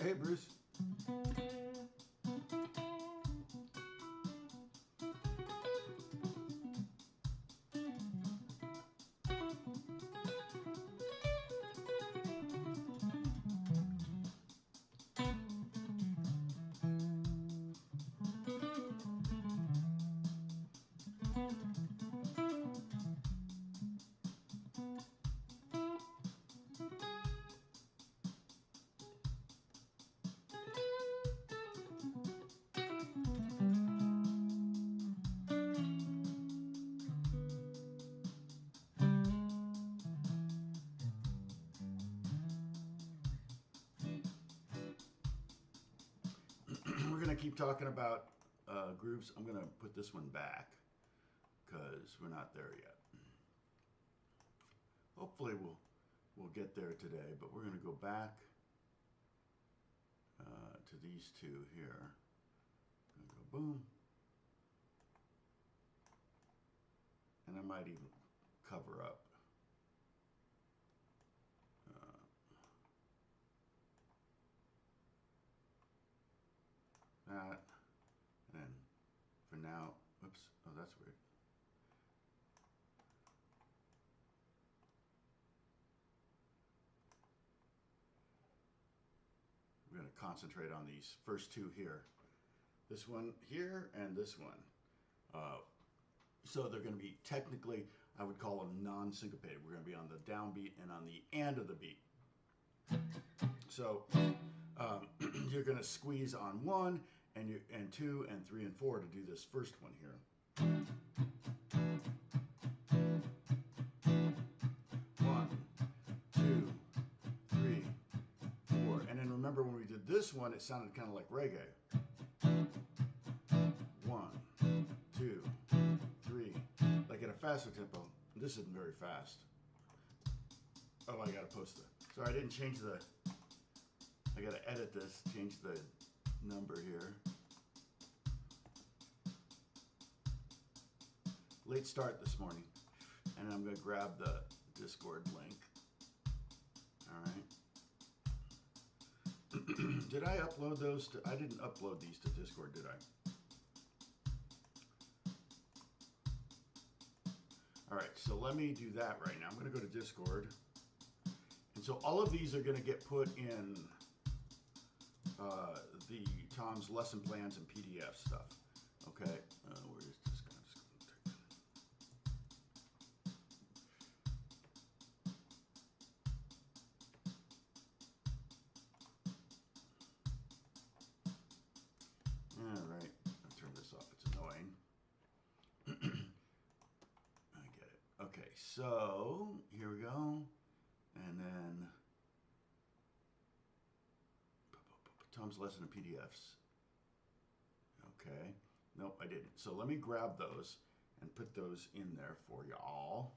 Hey, Bruce. We're going to keep talking about grooves. I'm going to put this one back because we're not there yet. Hopefully we'll get there today, but we're going to go back to these two here. I'm going to go boom. And I might even cover up. That, and then for now, oops, oh, that's weird. We're going to concentrate on these first two here. This one here and this one. So they're going to be technically, I would call them non-syncopated. We're going to be on the downbeat and on the end of the beat. So you're going to squeeze on one and two and three and four to do this first one here. One, two, three, four. And then remember when we did this one, it sounded kind of like reggae. One, two, three, like at a faster tempo. This isn't very fast. Oh, I gotta post it. Sorry, I didn't change the, I gotta edit this, change the number here. Late start this morning. And I'm gonna grab the Discord link. All right. Did I upload those to, I didn't upload these to Discord, did I? All right, so let me do that right now. I'm gonna go to Discord. And so all of these are gonna get put in the Tom's lesson plans and PDF stuff. Okay, where is this guy? All right, I'll turn this off. It's annoying. I get it. Okay, so here we go. And then Tom's lesson and PDFs. Okay. Nope, I didn't. So let me grab those and put those in there for y'all.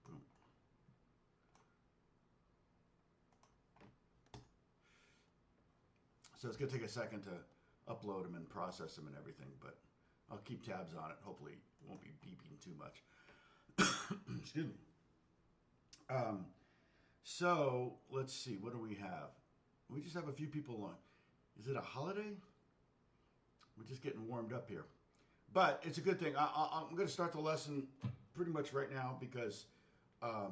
Boom. So it's going to take a second to upload them and process them and everything, but I'll keep tabs on it. Hopefully it won't be beeping too much. Excuse me. So let's see, what do we have? We just have a few people on. Is it a holiday? We're just getting warmed up here. But it's a good thing. I'm going to start the lesson pretty much right now because I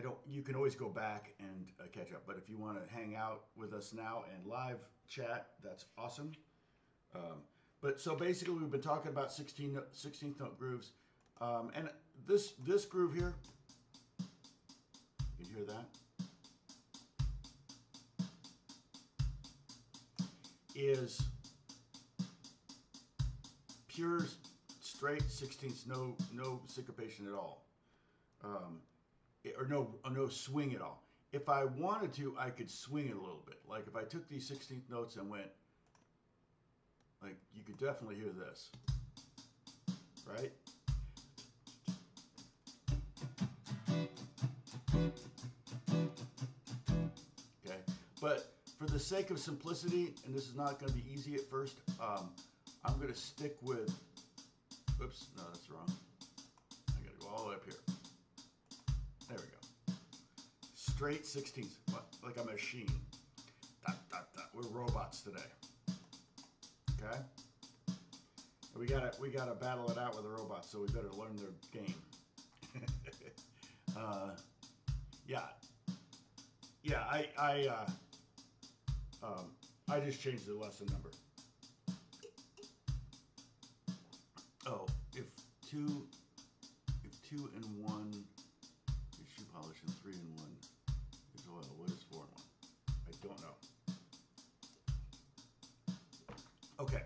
don't. You can always go back and catch up. But if you want to hang out with us now and live chat, that's awesome. But so basically, we've been talking about 16th note grooves, and this groove here. You can hear that. is pure, straight 16ths, no syncopation at all, or no swing at all. If I wanted to, I could swing it a little bit. Like if I took these 16th notes and went, like you could definitely hear this, right? Okay, but for the sake of simplicity, and this is not going to be easy at first, I'm going to stick with, oops, no, that's wrong. I got to go all the way up here. There we go. Straight 16ths, like a machine. Dot, dot, dot. We're robots today. Okay? We gotta battle it out with the robots, so we better learn their game. I just changed the lesson number. Oh, if two and one is shoe polish and 3 and 1 is oil, what is 4 and 1? I don't know. Okay.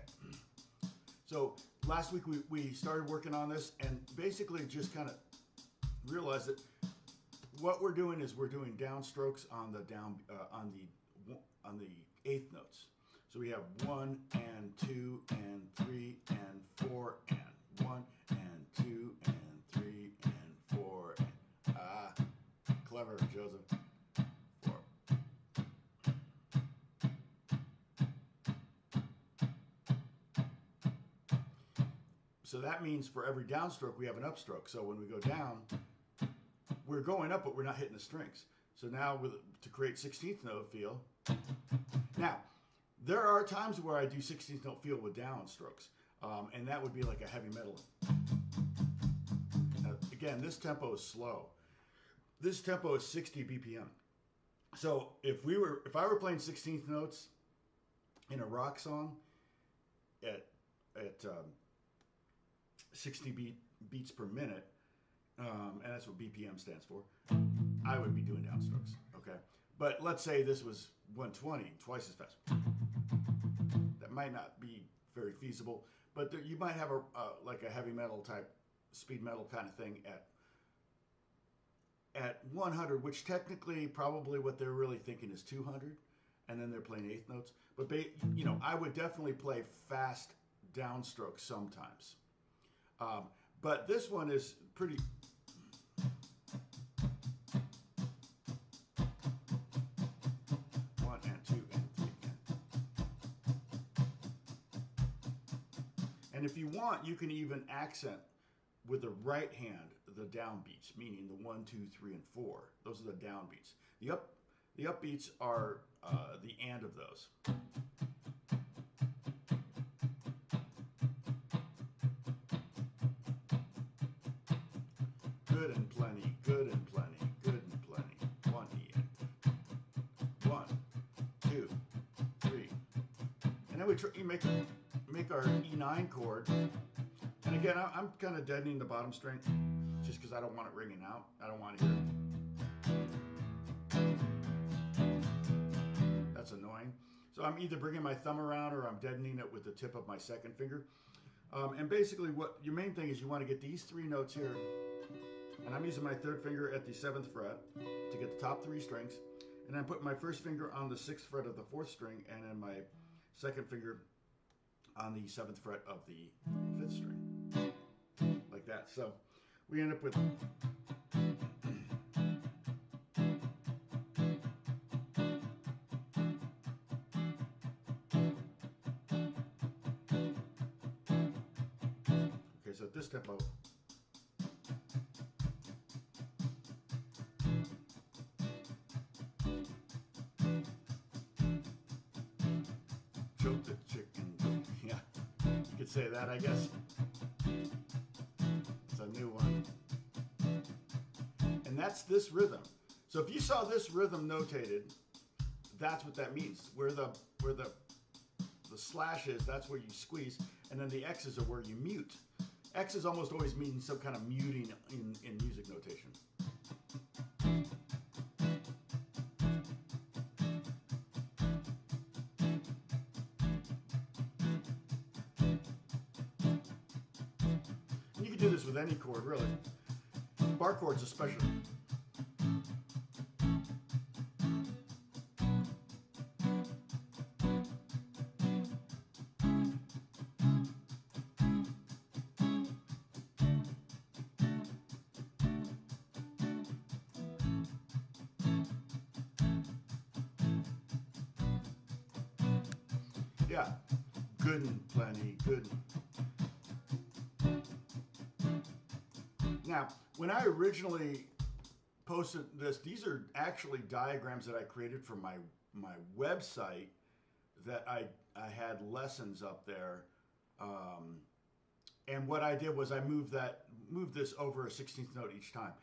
So last week we started working on this and basically just kind of realized that what we're doing is we're doing downstrokes on the on the eighth notes. So we have 1 and 2 and 3 and 4 and 1 and 2 and 3 and 4 and clever, Joseph. 4. So that means for every downstroke we have an upstroke. So when we go down, we're going up, but we're not hitting the strings. So now to create 16th note feel. Now, there are times where I do 16th note feel with downstrokes, and that would be like a heavy metal. Now, again, this tempo is slow. This tempo is 60 BPM. So if I were playing 16th notes in a rock song at 60 beats per minute, and that's what BPM stands for, I would be doing downstrokes, okay? But let's say this was 120, twice as fast. That might not be very feasible, but you might have like a heavy metal type, speed metal kind of thing at 100, which technically probably what they're really thinking is 200, and then they're playing eighth notes. But I would definitely play fast downstrokes sometimes. But this one is pretty. One and 2 and 3 and if you want, you can even accent with the right hand the downbeats, meaning the 1, 2, 3, and 4. Those are the downbeats. The upbeats are the and of those. Good and plenty, good and plenty, good and plenty. 1 E and 1, 2, 3, and then we make our E9 chord. And again, I'm kind of deadening the bottom string just because I don't want it ringing out. I don't want to hear it. That's annoying. So I'm either bringing my thumb around or I'm deadening it with the tip of my second finger. And basically what your main thing is, you want to get these 3 notes here. And I'm using my third finger at the 7th fret to get the top 3 strings. And I'm putting my first finger on the 6th fret of the 4th string, and then my second finger on the 7th fret of the 5th string. Like that. So we end up with. Okay, so at this tempo. Choke the chicken. Yeah, you could say that, I guess. It's a new one. And that's this rhythm. So if you saw this rhythm notated, that's what that means. Where the slash is, that's where you squeeze, and then the X's are where you mute. X's almost always mean some kind of muting in music notation. do this with any chord, really. Bar chords especially. Yeah, good and plenty, good. Now, when I originally posted this, these are actually diagrams that I created for my website that I had lessons up there. And what I did was I moved this over a 16th note each time.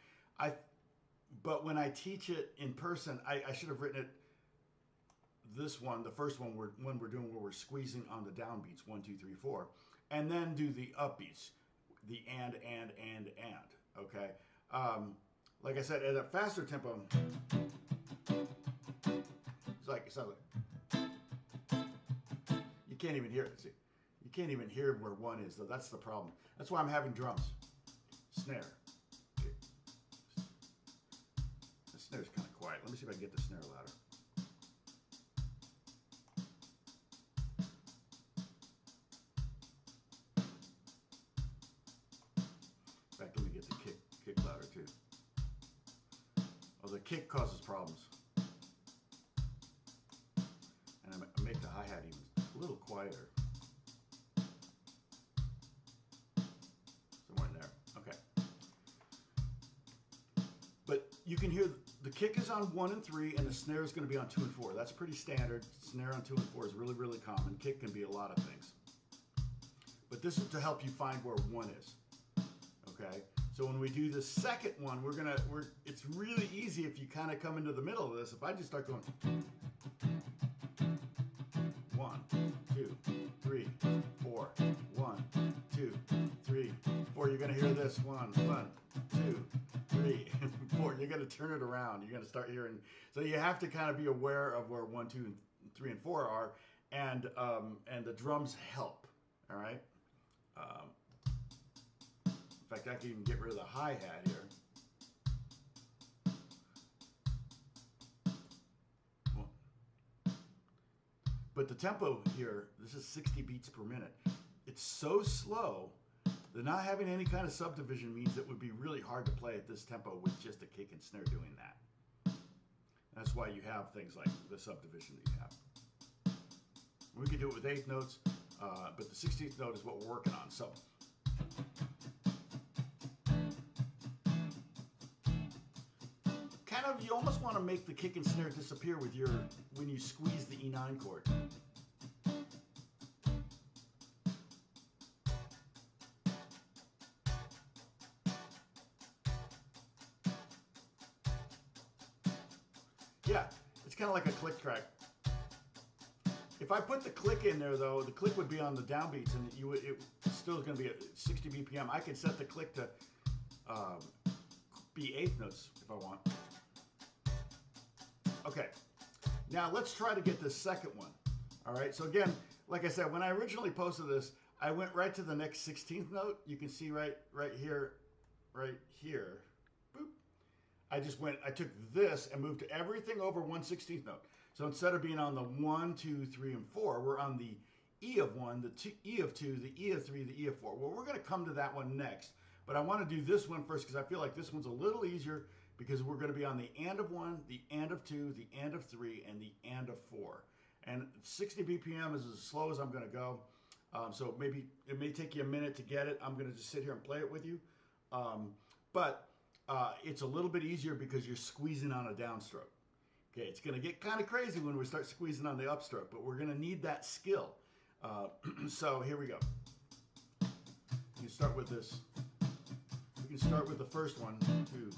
But when I teach it in person, I should have written it this one, the first one we're doing where we're squeezing on the downbeats, 1, 2, 3, 4, and then do the upbeats, the and, okay? Like I said, at a faster tempo, it sounds like, you can't even hear it, see? You can't even hear where 1 is, though. That's the problem. That's why I'm having drums. Snare. Okay. The snare's kind of quiet. Let me see if I can get the snare louder. Let me get the kick louder too. Oh, the kick causes problems. And I make the hi-hat even a little quieter. Somewhere in there. Okay. But you can hear the kick is on 1 and 3, and the snare is going to be on 2 and 4. That's pretty standard. Snare on 2 and 4 is really, really common. Kick can be a lot of things. But this is to help you find where 1 is. Okay, so when we do the second one, it's really easy if you kind of come into the middle of this. If I just start going 1, 2, 3, 4, 1, 2, 3, 4, you're going to hear this 1, 1, 2, 3, 4. You're going to turn it around. You're going to start hearing. So you have to kind of be aware of where 1, 2, 3, and 4 are, and the drums help. All right. In fact, I can even get rid of the hi-hat here. But the tempo here, this is 60 beats per minute. It's so slow that not having any kind of subdivision means it would be really hard to play at this tempo with just a kick and snare doing that. That's why you have things like the subdivision that you have. We can do it with 8th notes, but the 16th note is what we're working on. So. Kind of, you almost want to make the kick and snare disappear with when you squeeze the E9 chord. Yeah, it's kind of like a click track. If I put the click in there, though, the click would be on the downbeats, and it's still going to be at 60 BPM. I can set the click to be 8th notes if I want. Okay, now let's try to get the second one. All right, so again, like I said, when I originally posted this, I went right to the next 16th note. You can see right here. Boop. I took this and moved everything over 1/16th note. So instead of being on the 1, 2, 3, and 4, we're on the E of 1, the E of 2, the E of 3, the E of 4. Well, we're going to come to that one next, but I want to do this one first because I feel like this one's a little easier, because we're going to be on the and of 1, the and of 2, the and of 3, and the and of 4. And 60 BPM is as slow as I'm going to go. So maybe it may take you a minute to get it. I'm going to just sit here and play it with you. But it's a little bit easier because you're squeezing on a downstroke. Okay, it's going to get kind of crazy when we start squeezing on the upstroke, but we're going to need that skill. So here we go. You start with this. We can start with the first one, 2,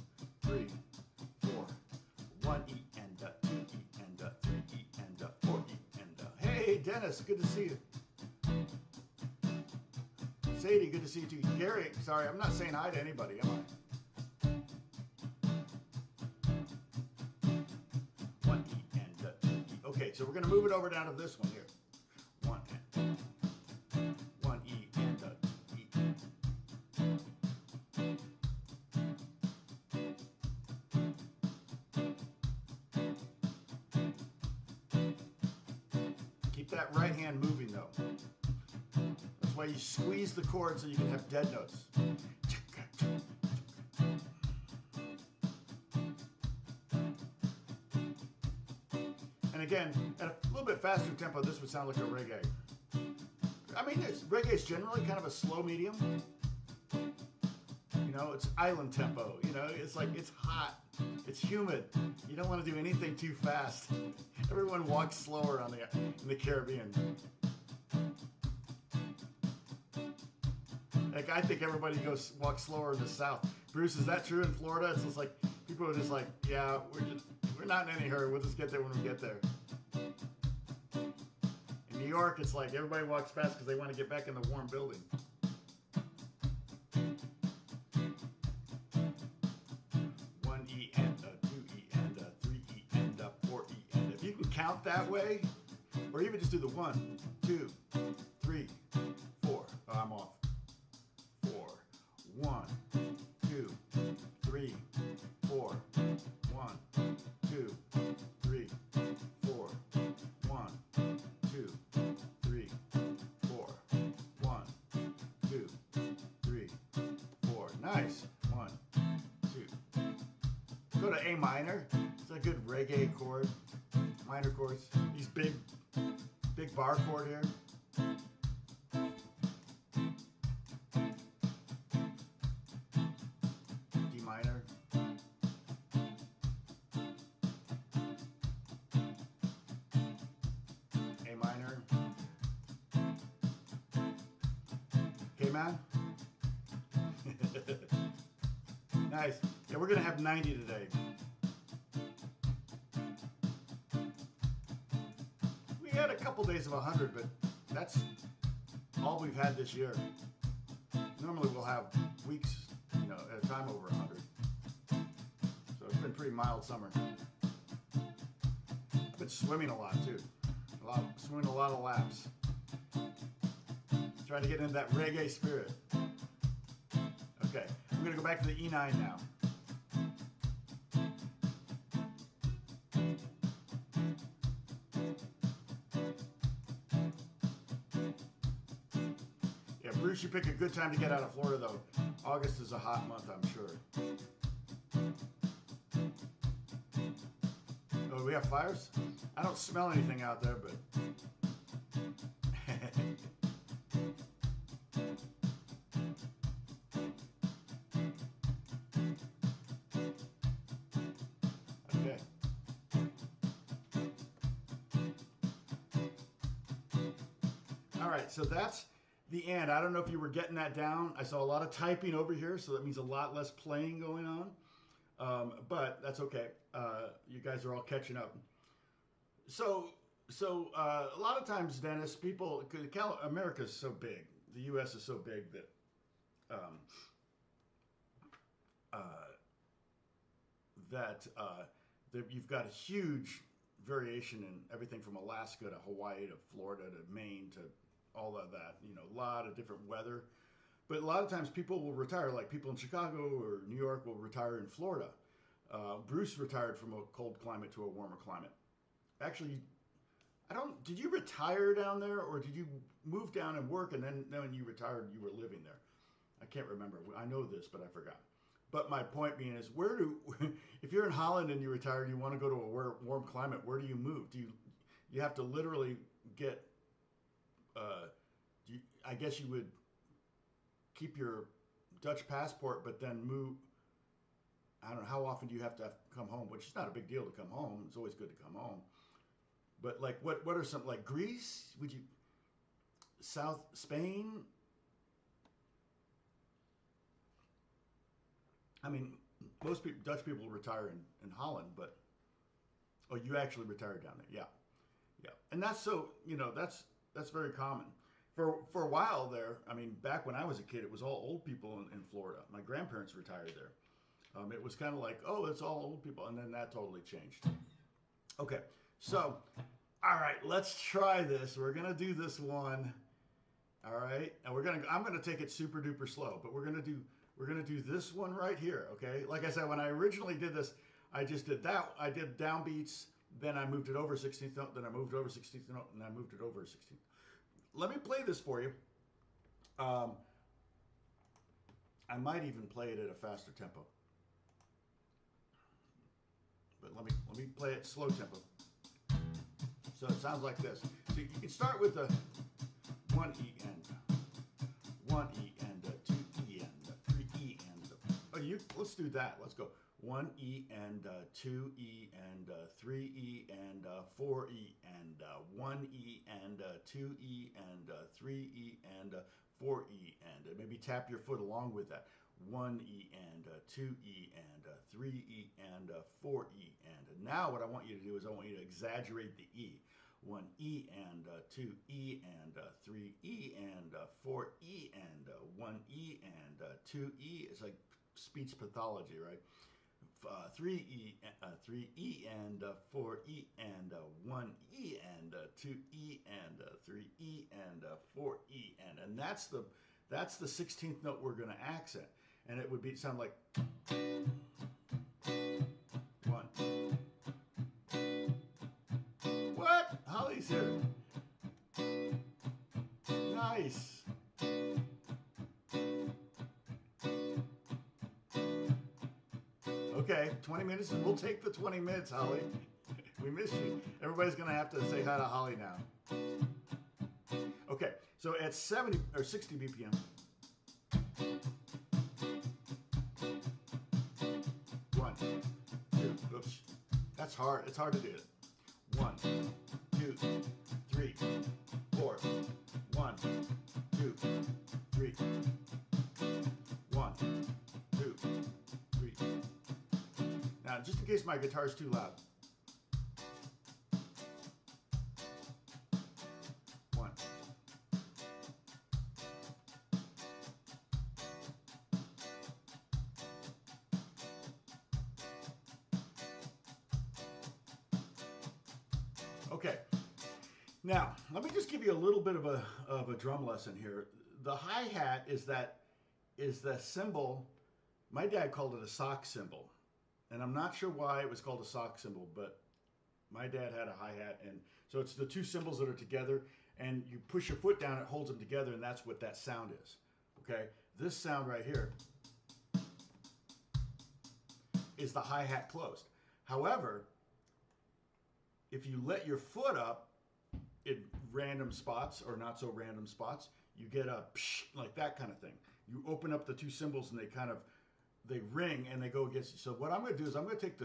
3, 4, 1 E and 2 E and 3 E and 4 E and hey Dennis, good to see you. Sadie, good to see you too. Gary, sorry, I'm not saying hi to anybody, am I? 1 E and 2 E. Okay, so we're going to move it over down to this one here. 1 E and 2 E. that right hand moving though. That's why you squeeze the chord so you can have dead notes. And again, at a little bit faster tempo, this would sound like a reggae. I mean, reggae is generally kind of a slow medium. You know, it's island tempo. You know, it's like, it's hot, it's humid. You don't want to do anything too fast. Everyone walks slower in the Caribbean. Like, I think everybody walks slower in the South. Bruce, is that true in Florida? It's just like, people are just like, yeah, we're not in any hurry. We'll just get there when we get there. In New York, it's like everybody walks fast because they want to get back in the warm building. One E and a 2 E and a 3 E and a 4 E and if you can count that way, or even just do the 1, 2, 3, 4. Oh, I'm off. 4, 1, 2, 3, 4. 1, 2, 3, 4. 1, 2, 3, 4. 1, 2, 3, 4. Nice. 1, 2. Go to A minor. It's a good reggae chord. Minor chords. These big bar chord here. D minor. A minor. Okay, man. Nice. Yeah, we're gonna have 90 today. We had a couple days of 100, but that's all we've had this year. Normally we'll have weeks, you know, at a time over 100. So it's been pretty mild summer. I've been swimming a lot too. Swimming a lot of laps. Trying to get into that reggae spirit. Okay, I'm gonna go back to the E9 now. Yeah, Bruce, you pick a good time to get out of Florida though. August is a hot month, I'm sure. Oh, we have fires? I don't smell anything out there, but... Okay. All right, so that's the end. I don't know if you were getting that down. I saw a lot of typing over here, so that means a lot less playing going on. But that's okay. You guys are all catching up. So a lot of times, Dennis, people, America's so big, the U.S. is so big that you've got a huge variation in everything from Alaska to Hawaii to Florida to Maine to all of that. You know, a lot of different weather. But a lot of times people will retire, like people in Chicago or New York will retire in Florida. Bruce retired from a cold climate to a warmer climate. Actually, did you retire down there or did you move down and work and then when you retired, you were living there? I can't remember. I know this, but I forgot. But my point being is, if you're in Holland and you retire, you want to go to a warm climate, where do you move? You have to literally get, I guess you would keep your Dutch passport, but then move. I don't know, how often do you have to come home, which is not a big deal to come home. It's always good to come home. But like, what are some, like Greece? Would you, South Spain? I mean, most people, Dutch people retire in Holland, but, oh, you actually retired down there. Yeah. Yeah. And that's so, you know, that's very common. For a while there, I mean, back when I was a kid, it was all old people in Florida. My grandparents retired there. It was kind of like, oh, it's all old people. And then that totally changed. Okay. So, all right, let's try this. We're going to do this one. All right. And I'm going to take it super duper slow, but we're going to do this one right here. Okay. Like I said, when I originally did this, I just did that. I did downbeats, then I moved it over 16th note, then I moved it over 16th note, and I moved it over 16th. Let me play this for you. I might even play it at a faster tempo. But let me play it slow tempo. So it sounds like this. So you can start with the 1 E and 1 E and 2 E and 3 E and let's do that. Let's go 1 E and 2 E and 3 E and 4 E and 1 E and 2 E and 3 E and 4 E and maybe tap your foot along with that. 1 E and 2 E and 3 E and 4 E and now what I want you to do is I want you to exaggerate the E. 1 E and 2 E and 3 E and 4 E and 1 E and 2 E. It's like speech pathology, right? 3 E and 4 E and 1 E and 2 E and 3 E and 4 E and that's the 16th note we're going to accent, and it would sound like 1. What? Holly's here. Nice. Okay, 20 minutes, and we'll take the 20 minutes, Holly. We miss you. Everybody's going to have to say hi to Holly now. Okay, so at 70 or 60 BPM. 1, 2, oops. That's hard. It's hard to do it. 1, 2, 3, 4. 1, 2, 3. 1, 2, 3. Now, just in case my guitar is too loud. 1. Okay. Now, let me just give you a little bit of a drum lesson here. The hi-hat is the cymbal. My dad called it a sock cymbal. And I'm not sure why it was called a sock cymbal, but my dad had a hi-hat. And so it's the two cymbals that are together, and you push your foot down, it holds them together, and that's what that sound is. Okay? This sound right here is the hi-hat closed. However, if you let your foot up in random spots or not so random spots, you get a psh, like that kind of thing. You open up the two cymbals and they ring and they go against you. So what I'm going to do is I'm going to take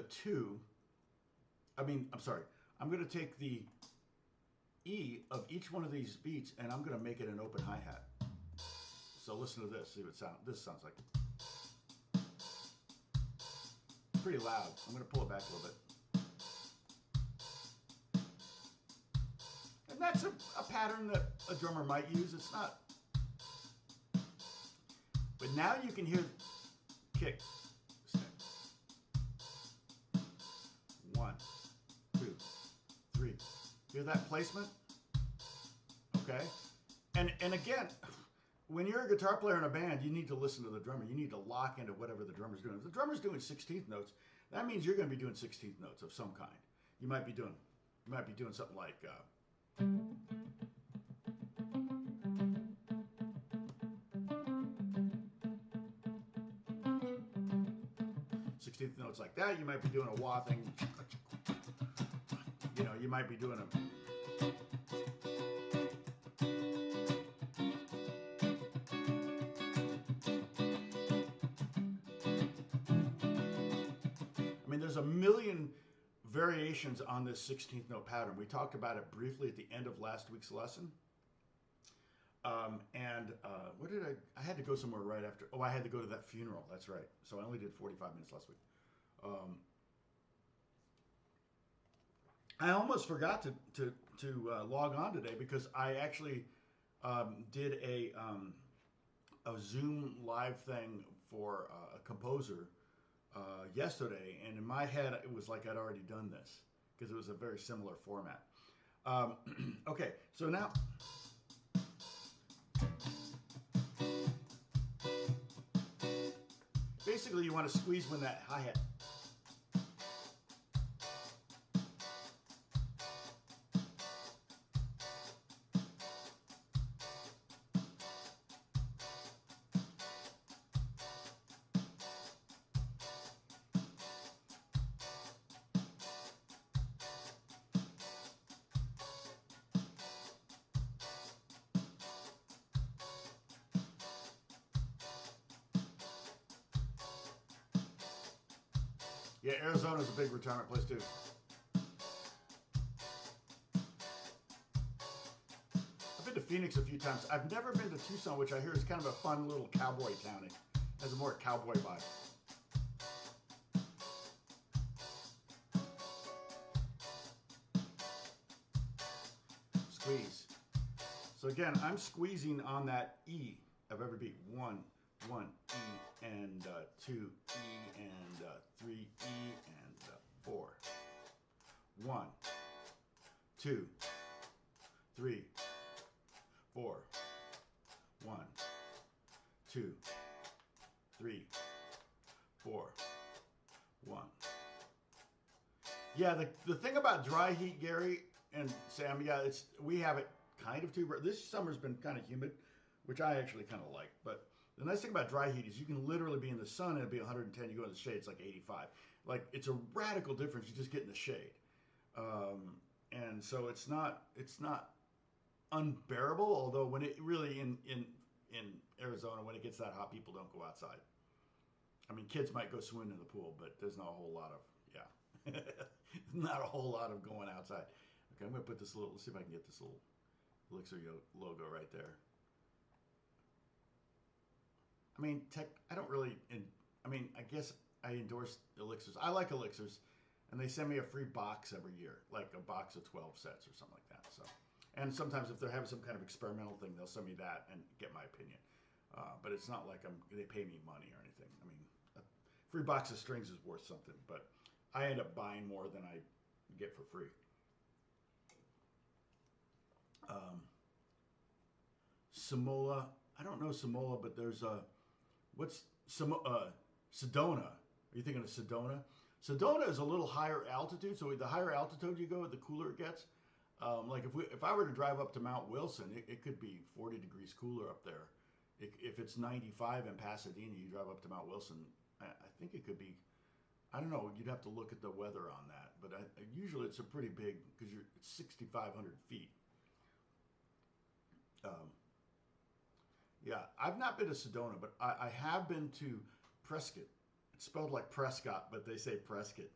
I'm going to take the E of each one of these beats and I'm going to make it an open hi-hat. So listen to this, see what this sounds like. Pretty loud. I'm going to pull it back a little bit. And that's a pattern that a drummer might use. It's not. But now you can hear kick. 1, 2, 3. Hear that placement? Okay. And again, when you're a guitar player in a band, you need to listen to the drummer. You need to lock into whatever the drummer's doing. If the drummer's doing 16th notes, that means you're going to be doing 16th notes of some kind. You might be doing something like 16th notes like that. You might be doing a wah thing. You know, you might be doing a. I mean, there's a million variations on this 16th note pattern. We talked about it briefly at the end of last week's lesson. What did I had to go somewhere right after. Oh, I had to go to that funeral. That's right. So I only did 45 minutes last week. I almost forgot to log on today because I actually did a Zoom live thing for a composer yesterday, and in my head it was like I'd already done this because it was a very similar format. Okay, so now basically you want to squeeze when that hi-hat. Yeah, Arizona's a big retirement place too. I've been to Phoenix a few times. I've never been to Tucson, which I hear is kind of a fun little cowboy town. It has a more cowboy vibe. Squeeze. So again, I'm squeezing on that E of every beat. 1, 1, E, and 2, E, and 3, E, and 4. 1, 2, 3, 4. 1, 2, 3, 4. 1. Yeah, the thing about dry heat, Gary and Sam, yeah, we have it kind of too. This summer's been kind of humid, which I actually kind of like. But the nice thing about dry heat is you can literally be in the sun and it'll be 110. You go in the shade, it's like 85. Like, it's a radical difference. You just get in the shade, and so it's not unbearable. Although when it really in Arizona, when it gets that hot, people don't go outside. I mean, kids might go swimming in the pool, but there's not a whole lot of not a whole lot of going outside. Okay, I'm gonna put this little. Let's see if I can get this little Elixir logo right there. I mean, I don't really. I mean, I guess I endorse Elixirs. I like Elixirs, and they send me a free box every year, like a box of 12 sets or something like that. So, and sometimes if they're having some kind of experimental thing, they'll send me that and get my opinion. But it's not like they pay me money or anything. I mean, a free box of strings is worth something, but I end up buying more than I get for free. Samola, I don't know Samola, but there's what's Sedona? Are you thinking of Sedona? Sedona is a little higher altitude, so the higher altitude you go, the cooler it gets. Like if I were to drive up to Mount Wilson, it could be 40 degrees cooler up there. If it's 95 in Pasadena, you drive up to Mount Wilson, I think it could be. I don't know. You'd have to look at the weather on that, but usually it's a pretty big because it's 6,500 feet. Yeah, I've not been to Sedona, but I have been to Prescott. It's spelled like Prescott, but they say Prescott.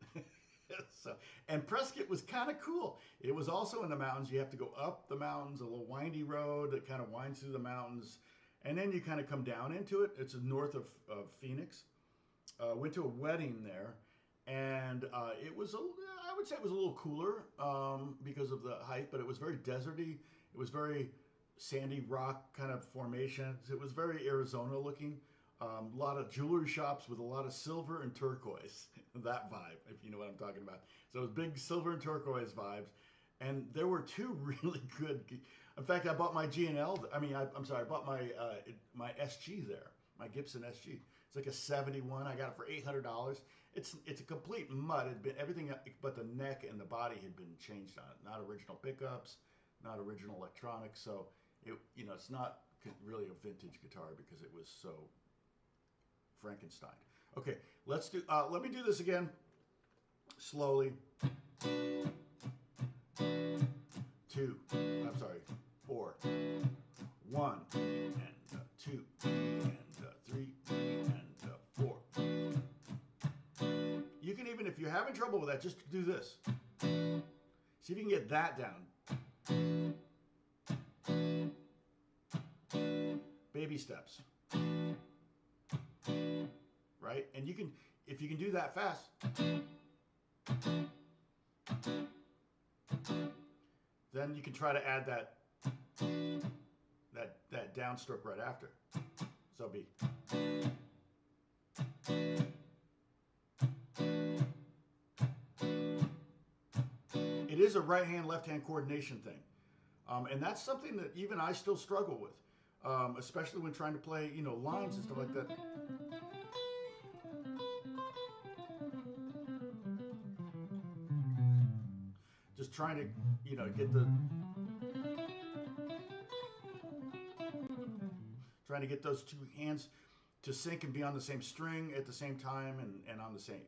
And Prescott was kind of cool. It was also in the mountains. You have to go up the mountains, a little windy road that kind of winds through the mountains, and then you kind of come down into it. It's north of Phoenix. Went to a wedding there, and it was I would say it was a little cooler because of the height, but it was very deserty. It was very sandy rock kind of formations. It was very Arizona looking. A lot of jewelry shops with a lot of silver and turquoise. That vibe, if you know what I'm talking about. So it was big silver and turquoise vibes, and there were two really good. In fact, I bought my G&L. I'm sorry, I bought my SG there, my Gibson SG. It's like a 71. I got it for $800. It's a complete mud. It'd been everything but the neck and the body had been changed on it. Not original pickups, not original electronics. So it's not really a vintage guitar because it was so Frankenstein. Okay, let me do this again slowly. 2. I'm sorry. 4. 1 and 2 and 3 and 4. You can even, if you're having trouble with that, just do this. See if you can get that down. Baby steps. Right? And you can, if you can do that fast, then you can try to add that downstroke right after. So be. It is a right hand, left hand coordination thing. And that's something that even I still struggle with, especially when trying to play, lines and stuff like that. Just trying to, get those two hands to sync and be on the same string at the same time and on the same,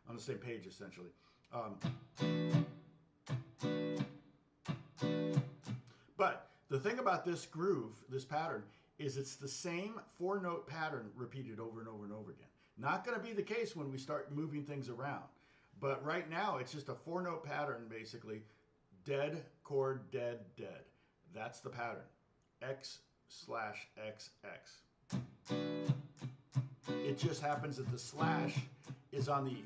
on the same page essentially. But the thing about this groove, this pattern, is it's the same 4-note pattern repeated over and over and over again. Not going to be the case when we start moving things around. But right now, it's just a 4-note pattern, basically. Dead, chord, dead, dead. That's the pattern. X/XX. It just happens that the slash is on the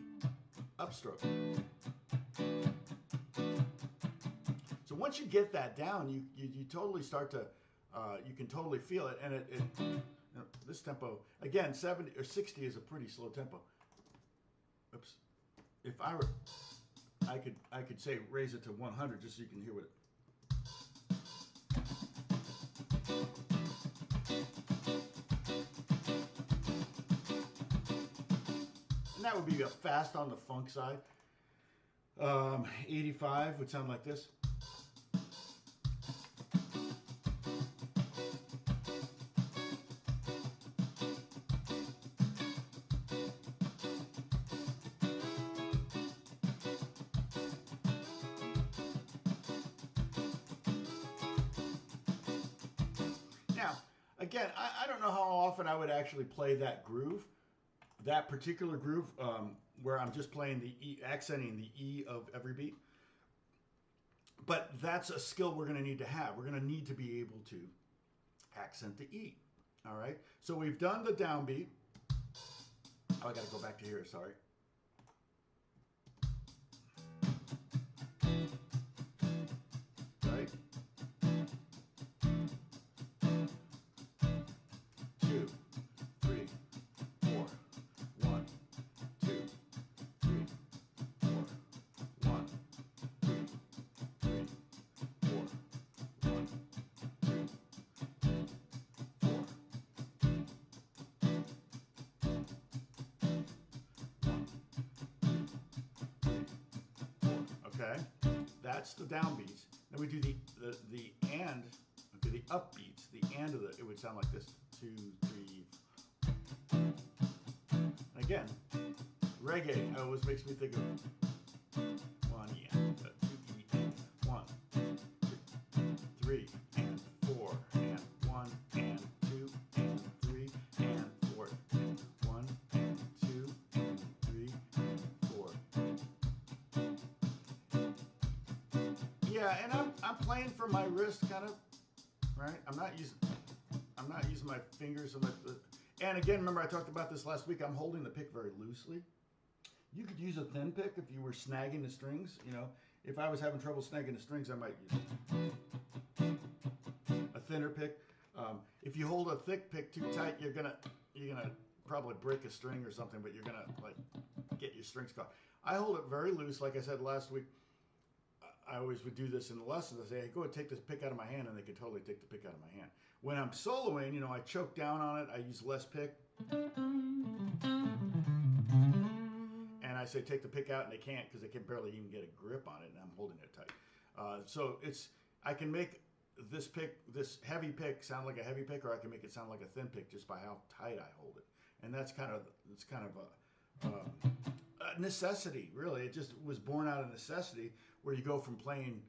upstroke. So once you get that down, you totally start to, you can totally feel it. And this tempo, again, 70 or 60 is a pretty slow tempo. Oops. If I were, I could say raise it to 100 just so you can hear what it. And that would be a fast on the funk side. 85 would sound like this. Now, again, I don't know how often I would actually play that groove, that particular groove, where I'm just playing the E, accenting the E of every beat. But that's a skill we're going to need to have. We're going to need to be able to accent the E. All right? So we've done the downbeat. Oh, I got to go back to here, sorry. Right? 2, 3, 4. 1, 2, 3, 4. 1, 2, 3, 4. 1, 2, 3, 4. 1, 2, 3, 4. Okay, that's the downbeats. Then we do the and, okay, the upbeats. The and of it would sound like this. 2, 3. And again, reggae always makes me think of 1 and 2 and 1, 2, 3 and 4 and 1 and 2 and 3 and 4 and 1 and 2 and 3 and 4. Yeah, and I'm playing from my wrist, kind of, right? I'm not using my fingers and again, remember I talked about this last week. I'm holding the pick very loosely. You could use a thin pick if you were snagging the strings. You know, if I was having trouble snagging the strings, I might use a thinner pick. If you hold a thick pick too tight, you're gonna probably break a string or something. But you're gonna like get your strings caught. I hold it very loose, like I said last week. I always would do this in the lessons. I say, hey, go and take this pick out of my hand, and they could totally take the pick out of my hand. When I'm soloing, you know, I choke down on it. I use less pick. And I say, take the pick out, and they can't because they can barely even get a grip on it, and I'm holding it tight. So I can make this pick, this heavy pick, sound like a heavy pick, or I can make it sound like a thin pick just by how tight I hold it. And it's kind of a necessity, really. It just was born out of necessity, where you go from playing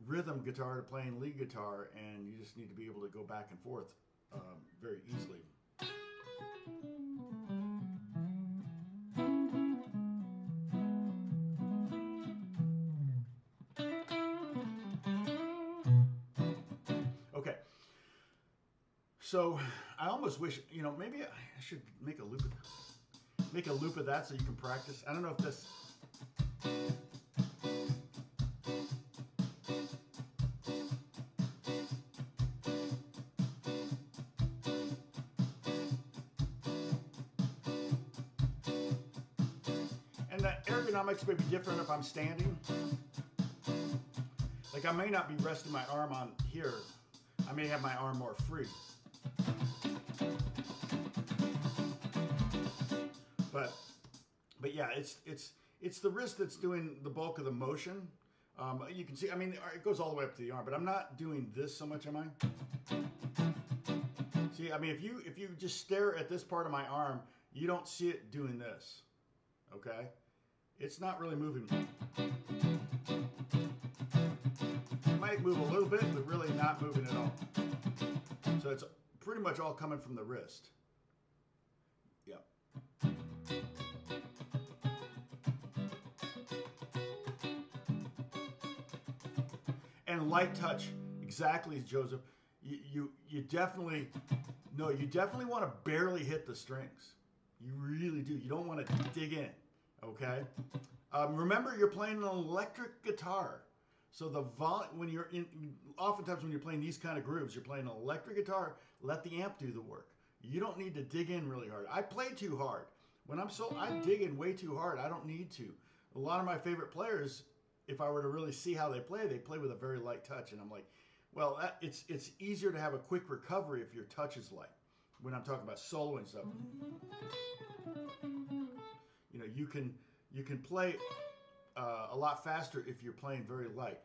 rhythm guitar to playing lead guitar, and you just need to be able to go back and forth very easily. Okay, so I almost wish, you know, maybe I should make a loop of that so you can practice. I don't know if this. And the ergonomics may be different if I'm standing. Like I may not be resting my arm on here. I may have my arm more free. But yeah, it's the wrist that's doing the bulk of the motion. You can see, I mean, it goes all the way up to the arm, but I'm not doing this so much, am I? See, I mean, if you just stare at this part of my arm, you don't see it doing this, okay? It's not really moving. It might move a little bit, but really not moving at all. So it's pretty much all coming from the wrist. Yep. and light touch, exactly as Joseph. You definitely, no, you definitely want to barely hit the strings. You really do. You don't want to dig in, okay? Remember, you're playing an electric guitar. So the when you're in, oftentimes when you're playing these kind of grooves, you're playing an electric guitar, let the amp do the work. You don't need to dig in really hard. I play too hard. When I dig in way too hard. I don't need to. A lot of my favorite players, if I were to really see how they play with a very light touch. And I'm like, well, it's easier to have a quick recovery if your touch is light. When I'm talking about solo and stuff, you know, you can play a lot faster if you're playing very light.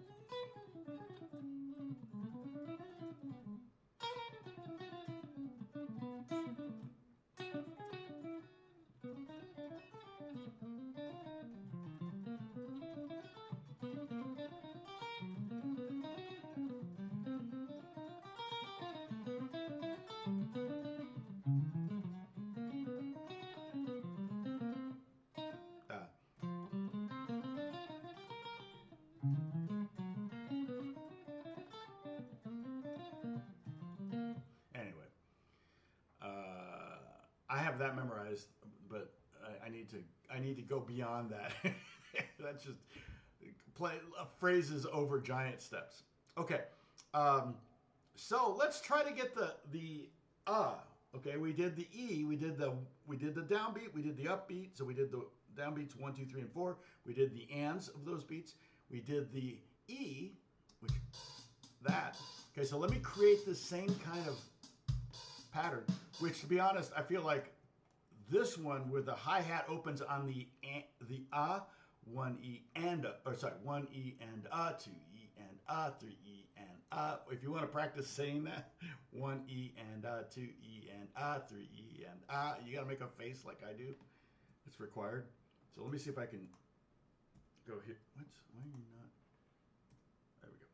Anyway, I have that memorized, but I need to go beyond that. That's just play phrases over giant steps. Okay, so let's try to get the Okay, we did the E, we did the downbeat, we did the upbeat. So we did the downbeats 1, 2, 3, and 4. We did the ands of those beats. We did the E, which that. Okay, so let me create the same kind of pattern, which, to be honest, I feel like this one where the hi-hat opens on the 1 E and 1 E and 2 E and 3 E and if you want to practice saying that, 1 E and 2 E and 3 E and you got to make a face like I do. It's required. So let me see if I can go here. Why are you not? There we go.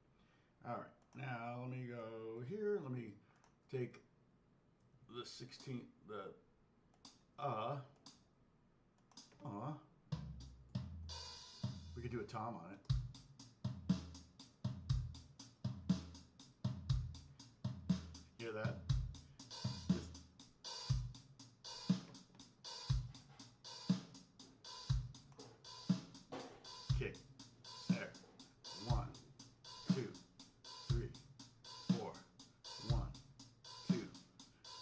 All right. Now let me go here. Let me take the 16th, we could do a tom on it. Hear that? Kick. There. 1, 2, 3, 4. 1, 2,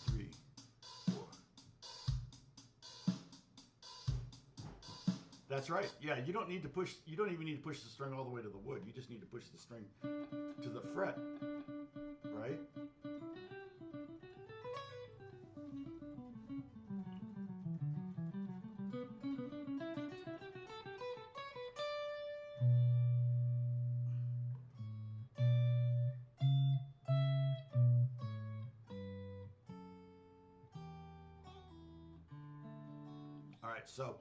3, 4. That's right. Yeah, you don't need to push. You don't even need to push the string all the way to the wood. You just need to push the string to the fret, right? All right, so,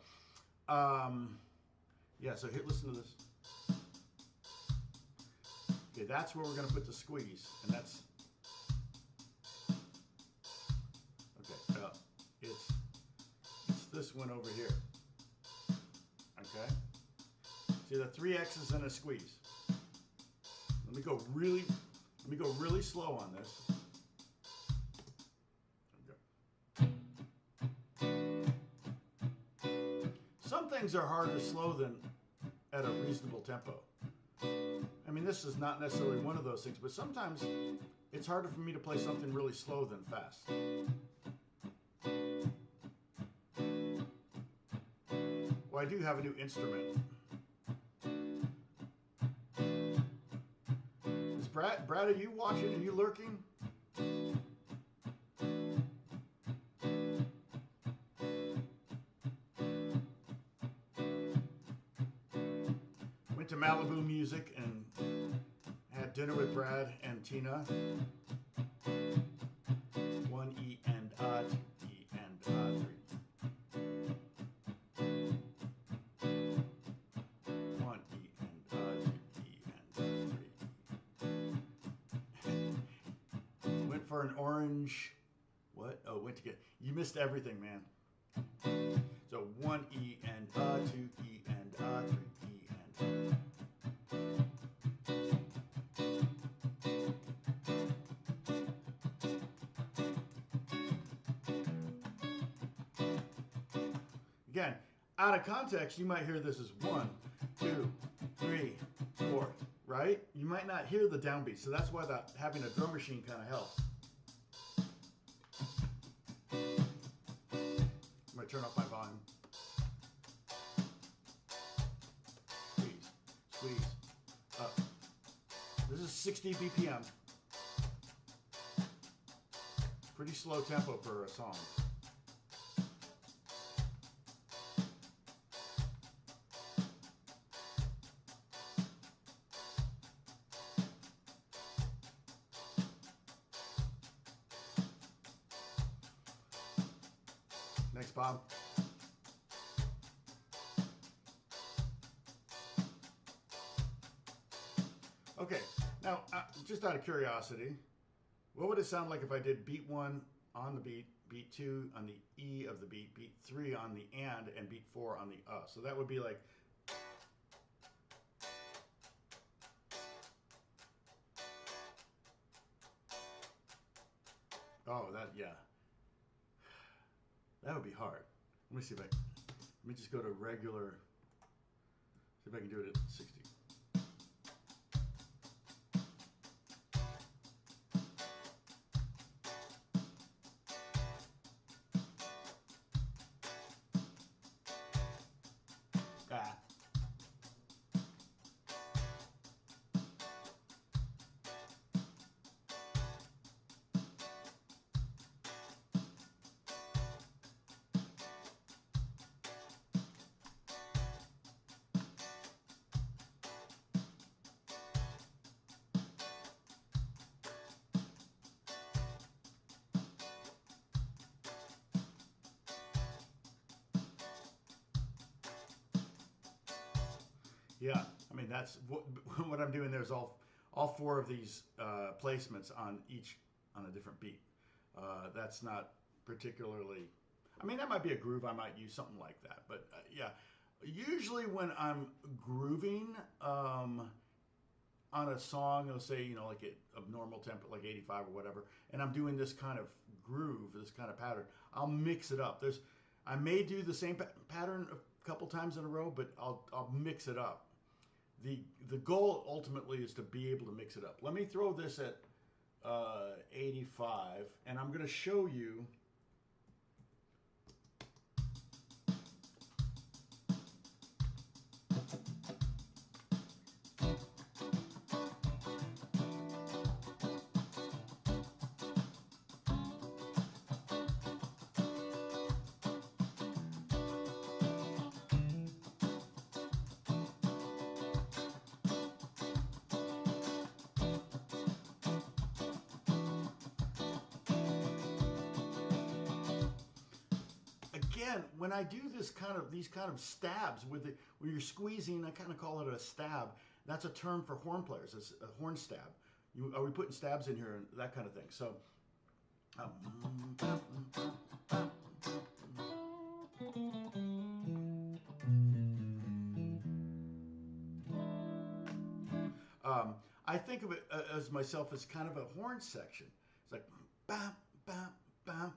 yeah, so here, listen to this. Okay, that's where we're going to put the squeeze, and that's, okay, it's this one over here, okay? See the 3 X's and a squeeze. Let me go really slow on this. Some things are harder slow than at a reasonable tempo. I mean, this is not necessarily one of those things, but sometimes it's harder for me to play something really slow than fast. Well, I do have a new instrument. Is Brad, are you watching? Are you lurking? To Malibu Music and had dinner with Brad and Tina. 1 E and 2 E and 3. 1 E and 2 E and 3. Went for an orange. What? Oh, went to get. You missed everything, man. So 1 E and 2 E and 3 E and. Again, out of context, you might hear this as 1, 2, 3, 4, right? You might not hear the downbeat, so that's why having a drum machine kind of helps. I'm going to turn off my volume. Squeeze, squeeze, up. This is 60 BPM. Pretty slow tempo for a song. Next, Bob. Okay, now just out of curiosity, what would it sound like if I did beat 1 on the beat, beat 2 on the E of the beat, beat 3 on the and beat 4 on the So that would be like. Oh, yeah. That would be hard. Let me see if let me just go to regular, see if I can do it at 60. Ah. Yeah, I mean that's what I'm doing. There's all 4 of these placements on a different beat. That's not particularly. I mean, that might be a groove. I might use something like that. But yeah, usually when I'm grooving on a song, let's say like a normal tempo, like 85 or whatever, and I'm doing this kind of groove, this kind of pattern, I'll mix it up. I may do the same pattern a couple times in a row, but I'll mix it up. The goal ultimately is to be able to mix it up. Let me throw this at 85, and I'm going to show you. Again, when I do these kind of stabs where you're squeezing, I kind of call it a stab. That's a term for horn players. It's a horn stab. Are we putting stabs in here and that kind of thing? So, I think of it as myself as kind of a horn section. It's like bam, bam, bam,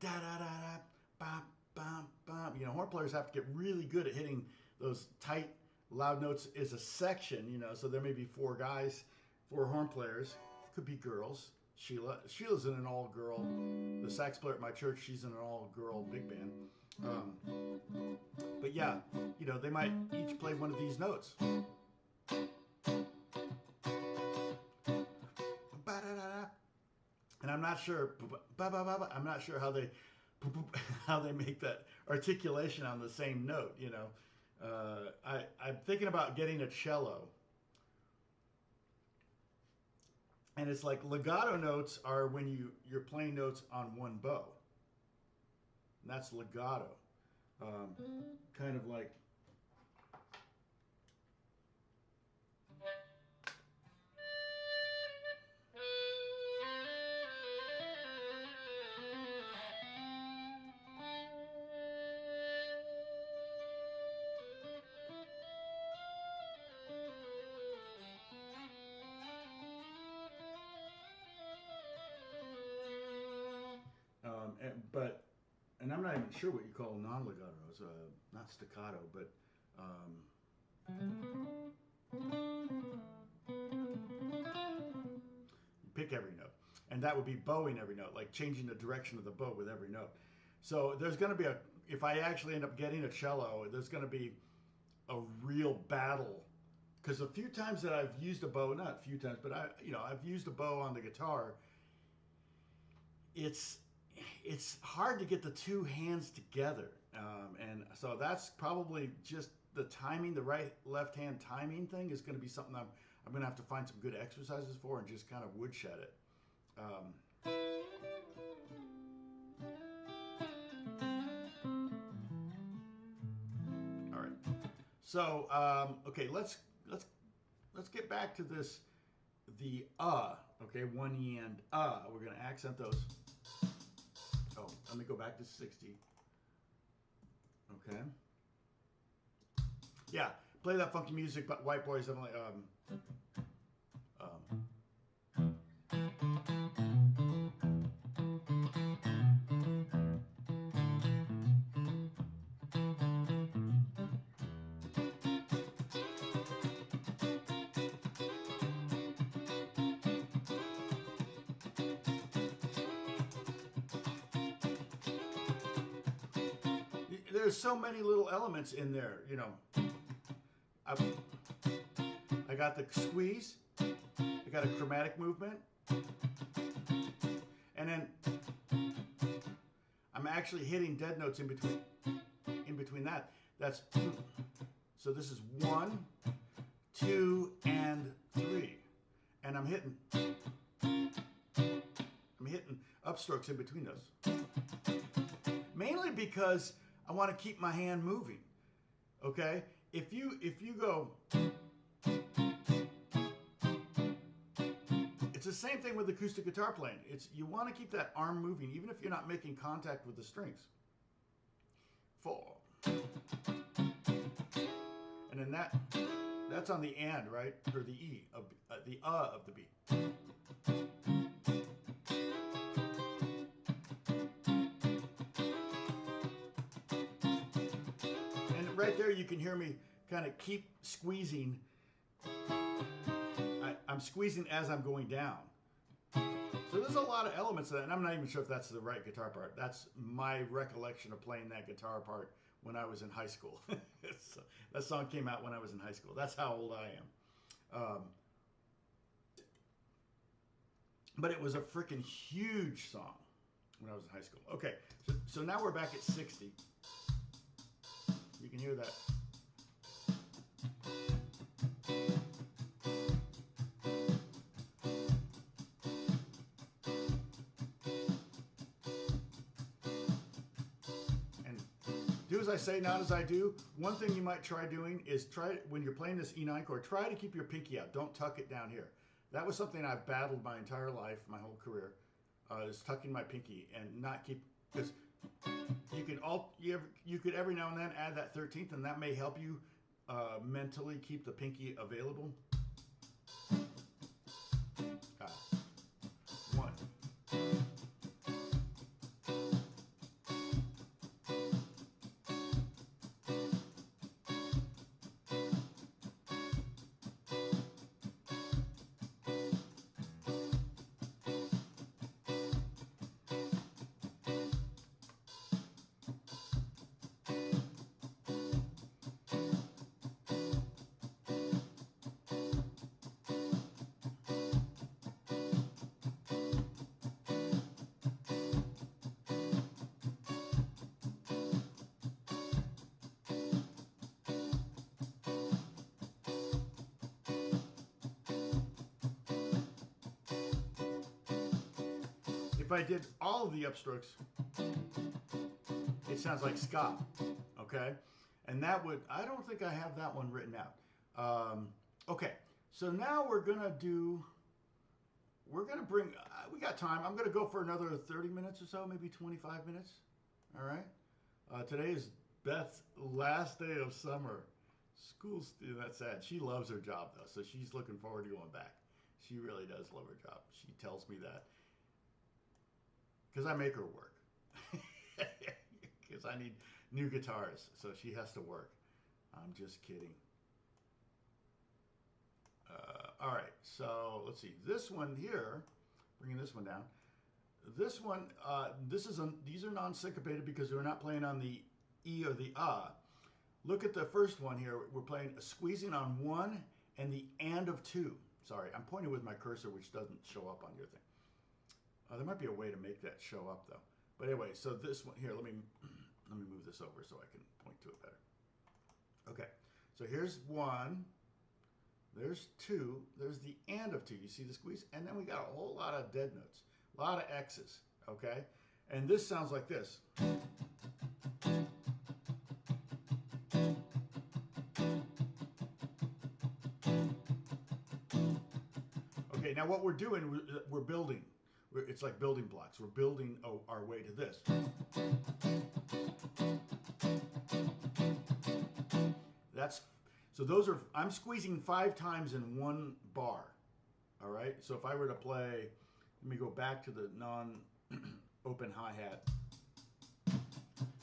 da da da da, bam. Bam, bam. Horn players have to get really good at hitting those tight, loud notes as a section, so there may be 4 guys, 4 horn players. Could be girls. Sheila's in an all-girl. The sax player at my church, she's in an all-girl big band. But yeah, they might each play one of these notes. And I'm not sure, I'm not sure how they make that articulation on the same note, I'm thinking about getting a cello. And it's like legato notes are when you're playing notes on one bow. And that's legato. Kind of like. and I'm not even sure what you call non-legato notes, not staccato, but pick every note. And that would be bowing every note, like changing the direction of the bow with every note. So there's going to be if I actually end up getting a cello, there's going to be a real battle. Because a few times that I've used a bow, not a few times, but I've used a bow on the guitar. It's hard to get the two hands together, and so that's probably just the timing, the right left hand timing thing is going to be something I'm going to have to find some good exercises for and just kind of woodshed it. All right, so okay, let's get back to this. The okay, one E and we're going to accent those. Oh, let me go back to 60. Okay. Yeah, play that funky music, but White Boys. I'm like, there's so many little elements in there, you know. I got the squeeze, I got a chromatic movement, and then I'm actually hitting dead notes in between that. That's so this is 1, 2, and 3, and I'm hitting upstrokes in between those, mainly because I want to keep my hand moving. Okay, if you go, it's the same thing with acoustic guitar playing. You want to keep that arm moving even if you're not making contact with the strings. 4, and then that's on the and, right, or the E of of the beat. Right there, you can hear me kind of keep squeezing. I'm squeezing as I'm going down. So there's a lot of elements of that, and I'm not even sure if that's the right guitar part. That's my recollection of playing that guitar part when I was in high school. So that song came out when I was in high school. That's how old I am. But it was a freaking huge song when I was in high school. Okay, so now we're back at 60. You can hear that. And do as I say, not as I do. One thing you might try doing is when you're playing this E9 chord, try to keep your pinky out. Don't tuck it down here. That was something I've battled my entire life, my whole career, is tucking my pinky and not keep, because you could every now and then add that 13th, and that may help you mentally keep the pinky available. 1. If I did all of the upstrokes, it sounds like ska, okay? And that would, I don't think I have that one written out. Okay, so now we're gonna bring, we got time. I'm gonna go for another 30 minutes or so, maybe 25 minutes, all right? Today is Beth's last day of summer. School's, that's sad. She loves her job though, so she's looking forward to going back. She really does love her job. She tells me that. Because I make her work. I need new guitars, so she has to work. I'm just kidding. All right, so let's see. This one here, bringing this one down. This one, these are non-syncopated because we're not playing on the E or the ah. Look at the first one here. We're playing squeezing on one and the and of two. Sorry, I'm pointing with my cursor, which doesn't show up on your thing. There might be a way to make that show up though. But anyway, so this one here, let me move this over so I can point to it better. Okay, so here's one, there's two, there's the and of two. You see the squeeze? And then we got a whole lot of dead notes, a lot of X's, okay? And this sounds like this. Okay, now what we're doing, we're building. It's like building blocks. We're building our way to this. So those are, I'm squeezing 5 times in one bar. All right, so if I were to play, let me go back to the non-open hi-hat.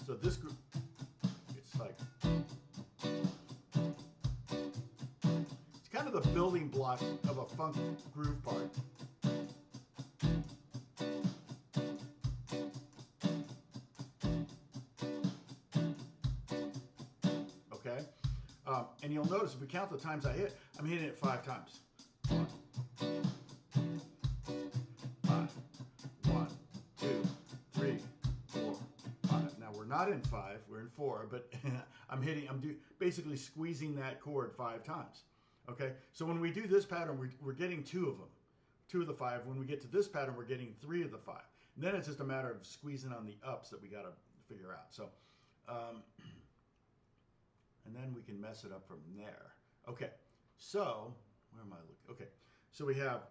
So this group, it's like, it's kind of the building block of a funk groove part. Okay, and you'll notice if we count the times I hit, I'm hitting it 5 times. 1, 5, 1, 2, 3, 4, 5. Now we're not in 5, we're in 4, but I'm basically squeezing that chord 5 times. Okay, so when we do this pattern, we're getting 2 of them, 2 of the 5. When we get to this pattern, we're getting 3 of the 5. And then it's just a matter of squeezing on the ups that we got to figure out. So, and then we can mess it up from there. Okay, so where am I looking? Okay, so we have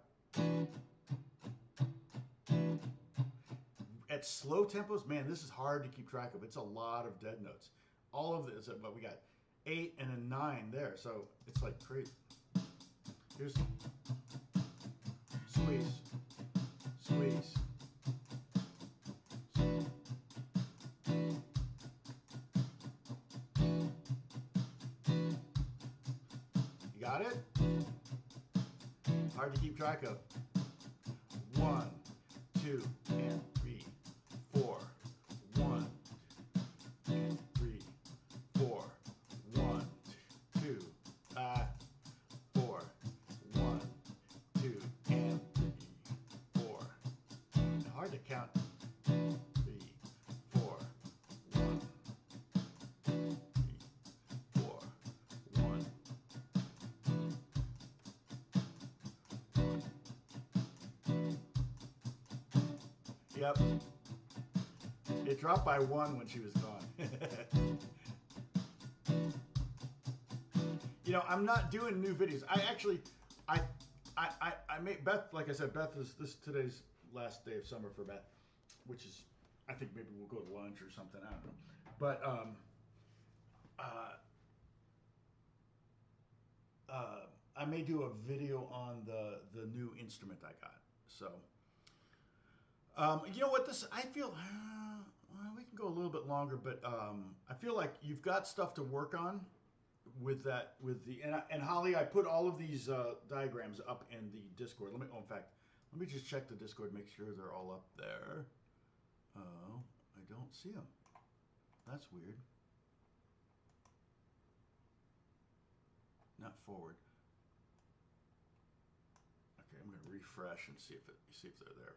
at slow tempos. Man, this is hard to keep track of. It's a lot of dead notes. All of this, but we got 8 and a 9 there, so it's like crazy. Here's squeeze, squeeze. You got it? Hard to keep track of. 1, 2, and 3, 4. 1, and 3, 4. 1, 2, 4. 1, 2, and 3, 4. Hard to count. 3, 4. 1, 2, 3, 4. 1. Yep. It dropped by 1 when she was gone. You know, I'm not doing new videos. I made Beth, like I said, Beth is today's last day of summer for Beth, which is, I think maybe we'll go to lunch or something. I don't know. But I may do a video on the new instrument I got. So. You know what? I feel well, we can go a little bit longer, but I feel like you've got stuff to work on with that. And Holly, I put all of these diagrams up in the Discord. In fact, let me just check the Discord, make sure they're all up there. Oh, I don't see them. That's weird. Not forward. Okay, I'm going to refresh and see if they're there.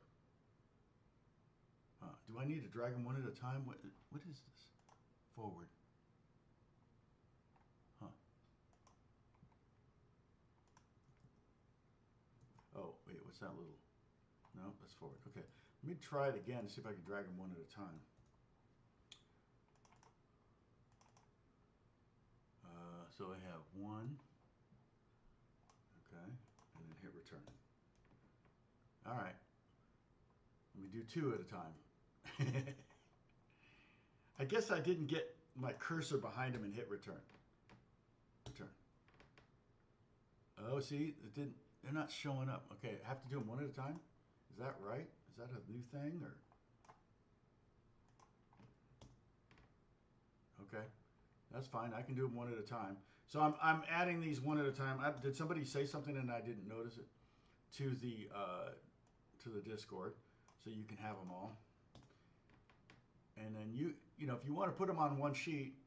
Do I need to drag them one at a time? What is this? Forward. Huh. Oh, wait, what's that little? No, that's forward. Okay, let me try it again, see if I can drag them one at a time. So I have 1. Okay, and then hit return. All right. Let me do 2 at a time. I guess I didn't get my cursor behind him and hit return. Return. Oh, see, they're not showing up. Okay, I have to do them one at a time? Is that right? Is that a new thing or? That's fine. I can do them one at a time. So I'm adding these one at a time. Did somebody say something and I didn't notice it to the Discord, so you can have them all. And then you know, if you want to put them on one sheet,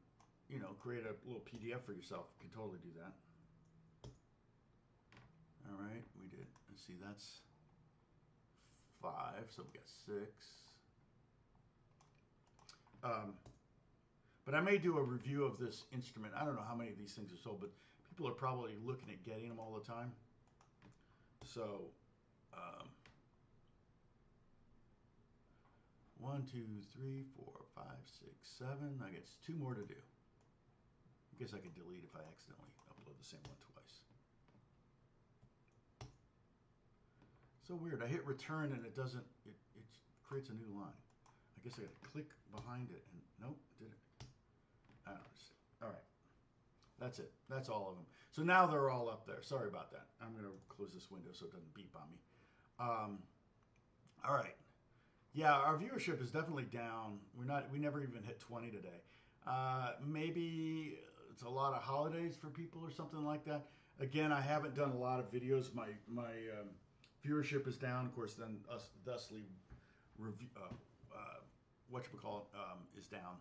you know, create a little PDF for yourself. You can totally do that. All right, we did. Let's see, that's 5, so we got 6. But I may do a review of this instrument. I don't know how many of these things are sold, but people are probably looking at getting them all the time. So, 1, 2, 3, 4, 5, 6, 7. I guess 2 more to do. I guess I could delete if I accidentally upload the same one twice. So weird. I hit return and it doesn't, it creates a new line. I guess I got to click behind it and nope, it didn't. I don't understand. All right. That's it. That's all of them. So now they're all up there. Sorry about that. I'm going to close this window so it doesn't beep on me. All right. Yeah, our viewership is definitely down. We never even hit 20 today. Maybe it's a lot of holidays for people or something like that. Again, I haven't done a lot of videos. My viewership is down. Of course, then thusly review, is down.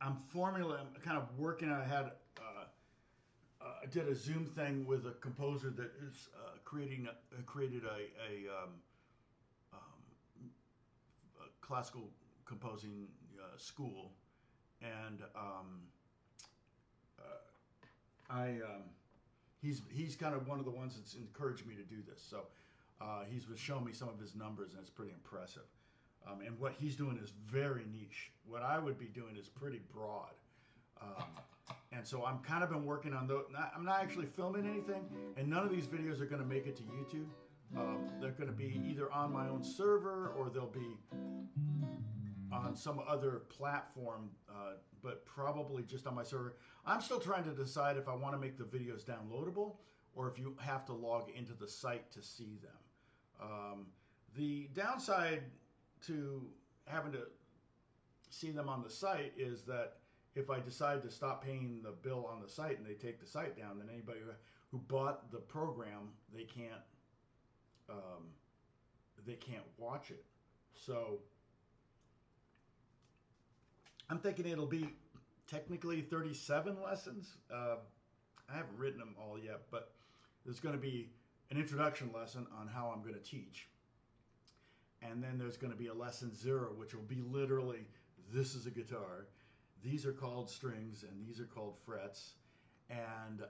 I'm kind of working. I did a Zoom thing with a composer that is created a classical composing school, and he's kind of one of the ones that's encouraged me to do this. So he's shown me some of his numbers, and it's pretty impressive. And what he's doing is very niche. What I would be doing is pretty broad. And so I'm kind of been working on those. I'm not actually filming anything, and none of these videos are going to make it to YouTube. They're going to be either on my own server or they'll be on some other platform, but probably just on my server. I'm still trying to decide if I want to make the videos downloadable or if you have to log into the site to see them. The downside to having to see them on the site is that if I decide to stop paying the bill on the site and they take the site down, then anybody who bought the program, they can't watch it. So I'm thinking it'll be technically 37 lessons. I haven't written them all yet, but there's going to be an introduction lesson on how I'm going to teach. And then there's going to be a lesson 0, which will be literally, this is a guitar. These are called strings, and these are called frets. And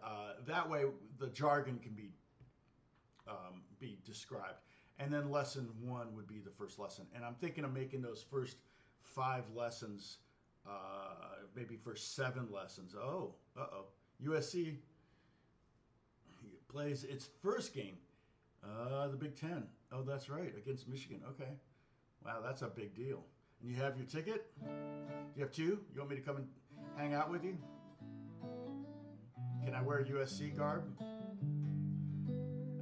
that way, the jargon can be described. And then lesson 1 would be the first lesson. And I'm thinking of making those first 5 lessons, maybe first 7 lessons. Oh, USC plays its first game, the Big Ten. Oh, that's right, against Michigan. Okay. Wow, that's a big deal. And you have your ticket? You have 2? You want me to come and hang out with you? Can I wear USC garb?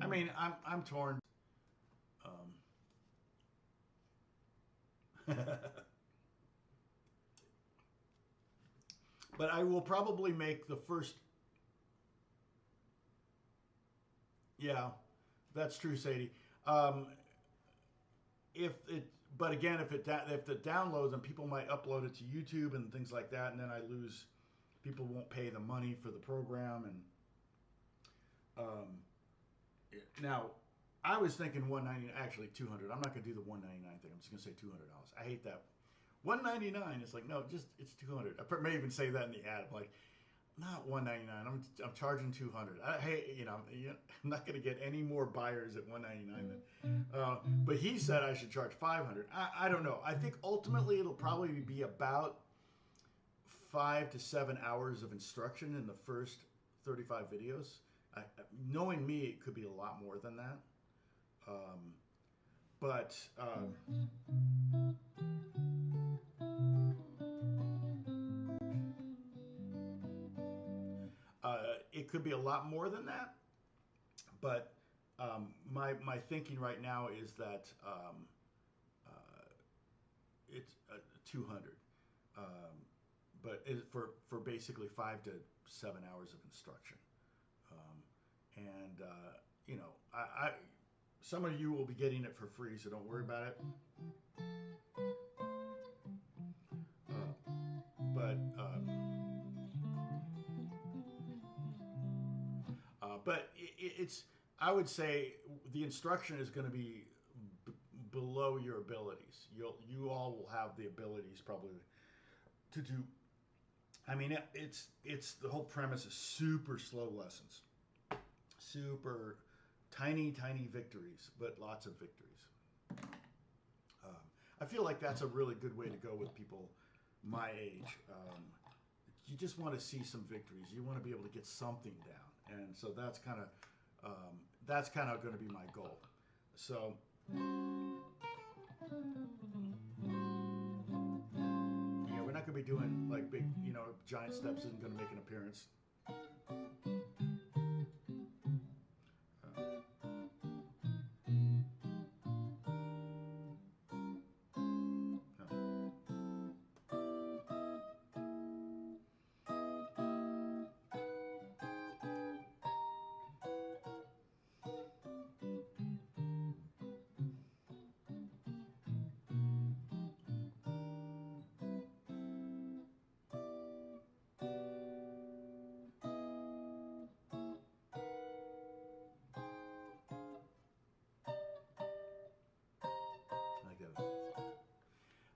I mean, I'm torn. But I will probably make the first. Yeah, that's true, Sadie. But again, if it downloads, then people might upload it to YouTube and things like that, and then I lose. People won't pay the money for the program, and now I was thinking $199, actually $200. I'm not gonna do the $199 thing. I'm just gonna say $200. I hate that. $199. It's like no, it's $200. I may even say that in the ad. I'm like, not $199. I'm charging $200. I'm not gonna get any more buyers at $199. But he said I should charge $500. I don't know. I think ultimately it'll probably be about 5 to 7 hours of instruction in the first 35 videos. Knowing me, it could be a lot more than that. It could be a lot more than that. But my thinking right now is that it's 200. but for basically 5 to 7 hours of instruction. And you know, I some of you will be getting it for free, so don't worry about it. But it's, I would say the instruction is going to be below your abilities. You all will have the abilities probably to do. I mean, it's the whole premise is super slow lessons, super tiny victories, but lots of victories. I feel like that's a really good way to go with people my age. You just want to see some victories. You want to be able to get something down, and so that's kind of going to be my goal. So. Yeah, we're not going to be doing like big, you know, giant steps isn't going to make an appearance.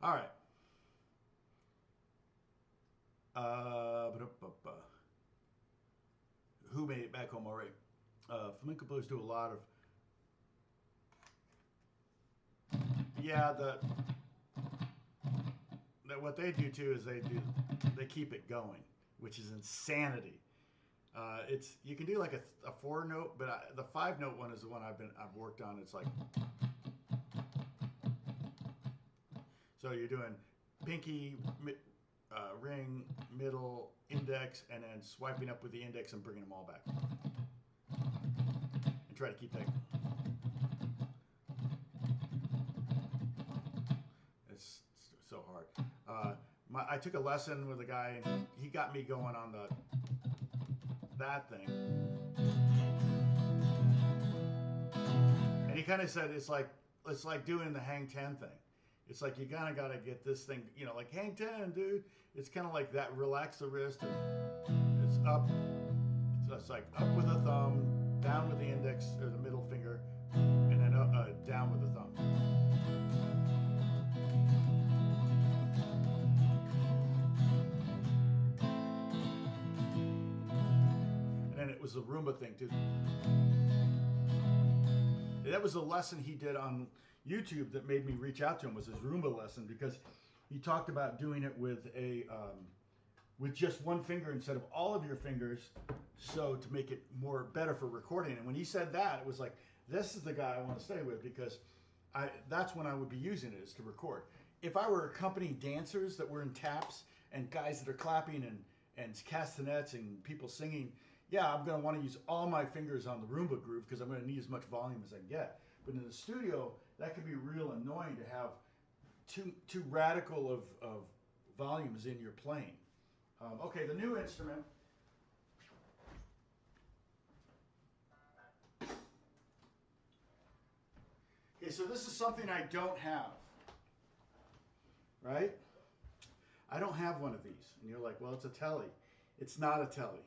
All right. Who made it back home all right? Flamenco players do a lot of. Yeah, what they do too is they keep it going, which is insanity. You can do like a 4-note, but the 5-note one is the one I've worked on. It's like. So you're doing pinky, ring, middle, index, and then swiping up with the index and bringing them all back. And try to keep that. It's so hard. I took a lesson with a guy, and he got me going on that thing. And he kind of said it's like doing the hang 10 thing. It's like you kind of got to get this thing, you know, like hang 10, dude. It's kind of like that. Relax the wrist. And it's up. It's like up with the thumb, down with the index or the middle finger, and then down with the thumb. And then it was the Roomba thing too. That was a lesson he did on YouTube that made me reach out to him, was his Roomba lesson, because he talked about doing it with with just one finger instead of all of your fingers, so to make it better for recording. And when he said that, it was like, this is the guy I want to stay with, because that's when I would be using it, is to record. If I were accompanying dancers that were in taps and guys that are clapping and castanets and people singing, yeah, I'm going to want to use all my fingers on the Roomba groove because I'm going to need as much volume as I can get. But in the studio, that can be real annoying to have too radical of volumes in your playing. Okay, the new instrument. Okay, so this is something I don't have, right? I don't have one of these. And you're like, well, it's a telly. It's not a telly.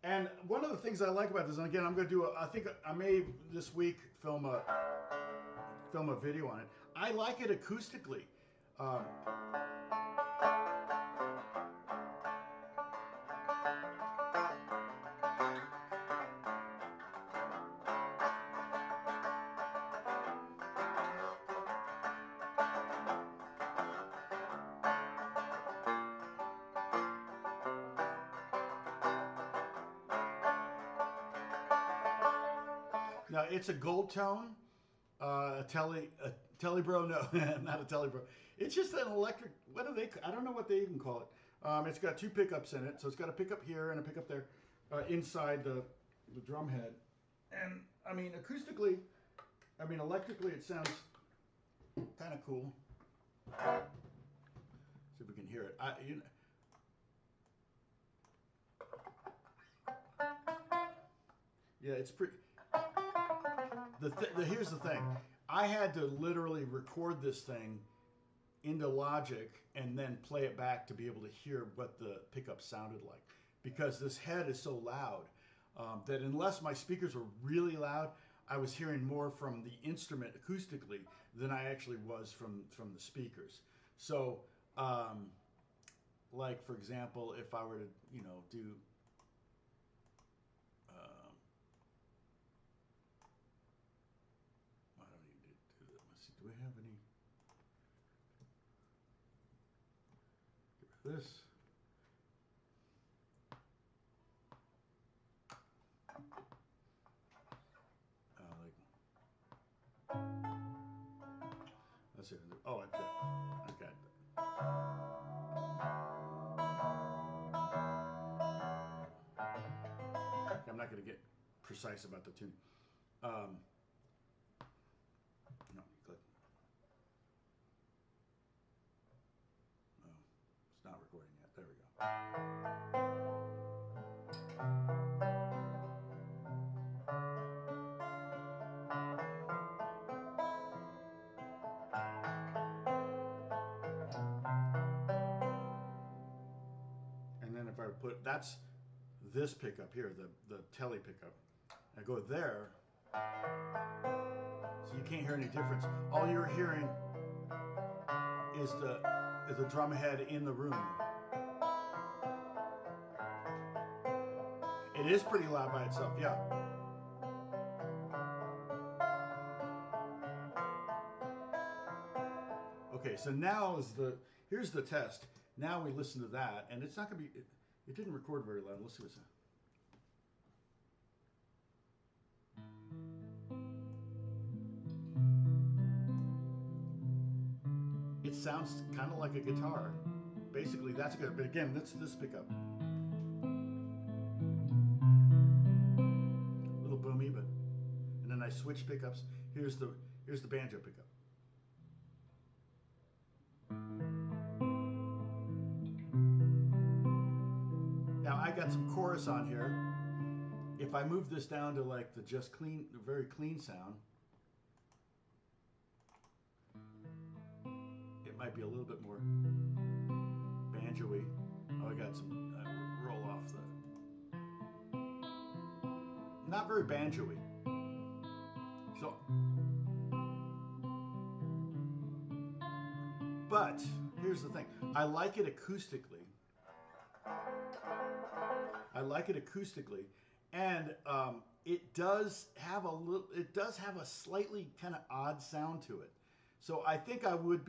And one of the things I like about this, and again, I'm going to do I think I may this week film a video on it. I like it acoustically. Now it's a gold tone, a telebro. No, not a telebro. It's just an electric. What do they? I don't know what they even call it. It's got 2 pickups in it, so it's got a pickup here and a pickup there, inside the drum head. And I mean, acoustically, I mean electrically, it sounds kind of cool. See if we can hear it. Yeah, it's pretty. Here's the thing. I had to literally record this thing into Logic and then play it back to be able to hear what the pickup sounded like, because this head is so loud that unless my speakers were really loud, I was hearing more from the instrument acoustically than I actually was from the speakers. So, like for example, if I were to, you know, do I don't need to do that. Let's see, do we have any? Get rid of this. Let's see. Oh, okay. I'm not going to get precise about the tuning. No, click. Oh, it's not recording yet. There we go. And then if I put, that's this pickup here, the telly pickup. I go there, so you can't hear any difference. All you're hearing is the drum head in the room. It is pretty loud by itself, yeah. Okay, so now here's the test. Now we listen to that, and it's not going to be, it didn't record very loud. Let's see what's that. It sounds kind of like a guitar. Basically, that's good. But again, that's this pickup. A little boomy, but and then I switch pickups. Here's the banjo pickup. Now I got some chorus on here. If I move this down to like the very clean sound, it might be a little bit more banjo-y. Oh, I got some roll off the. Not very banjo-y. So, but here's the thing. I like it acoustically. And it does have a slightly kind of odd sound to it. So I think I would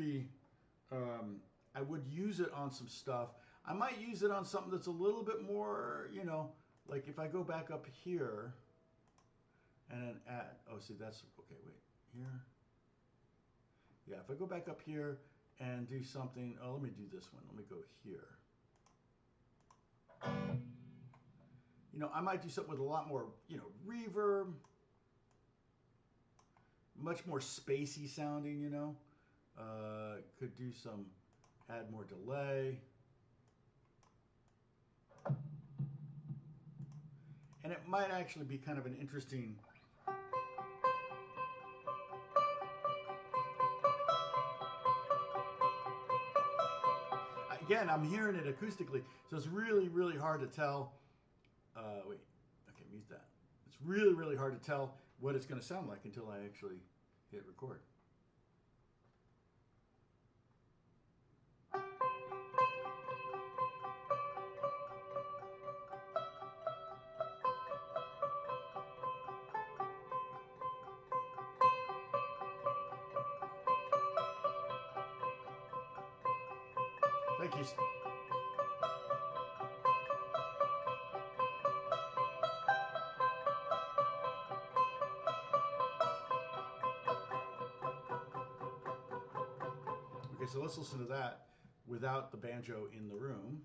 use it on some stuff. I might use it on something that's a little bit more, you know, like if I go back up here and then add, oh, see, that's, okay, wait, here. Yeah, if I go back up here and do something, oh, let me do this one. Let me go here. You know, I might do something with a lot more, you know, reverb, much more spacey sounding, you know. Could do some, add more delay. And it might actually be kind of an interesting. Again, I'm hearing it acoustically, so it's really, really hard to tell. Wait, okay, mute that. It's really, really hard to tell what it's going to sound like until I actually hit record. Thank you. Okay, so let's listen to that without the banjo in the room.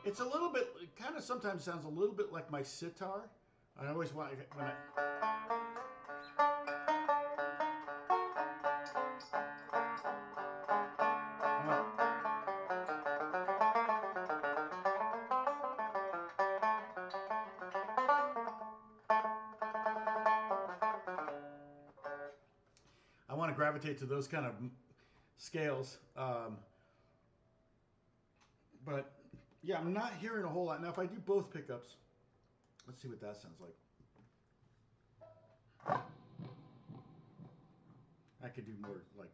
It's a little bit, it kind of sometimes sounds a little bit like my sitar. I always want, when I want to gravitate to those kind of scales. But yeah, I'm not hearing a whole lot. Now, if I do both pickups, let's see what that sounds like. I could do more like.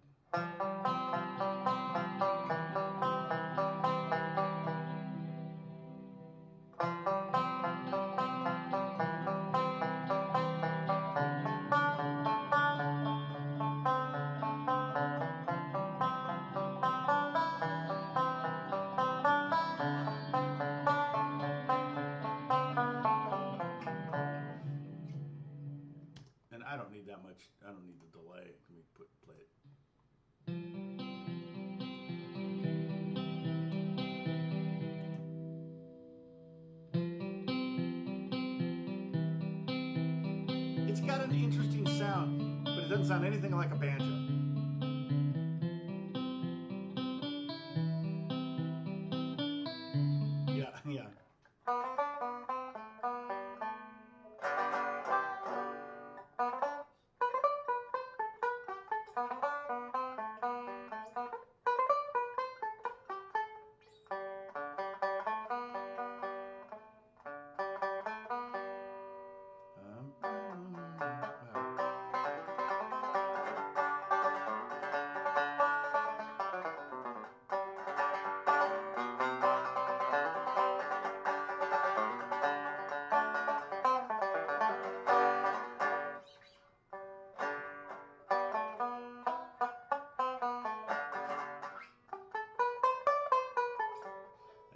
And I don't need that much. I don't need the delay. Let me play it. It's got an interesting sound, but it doesn't sound anything like a banjo. Yeah, yeah.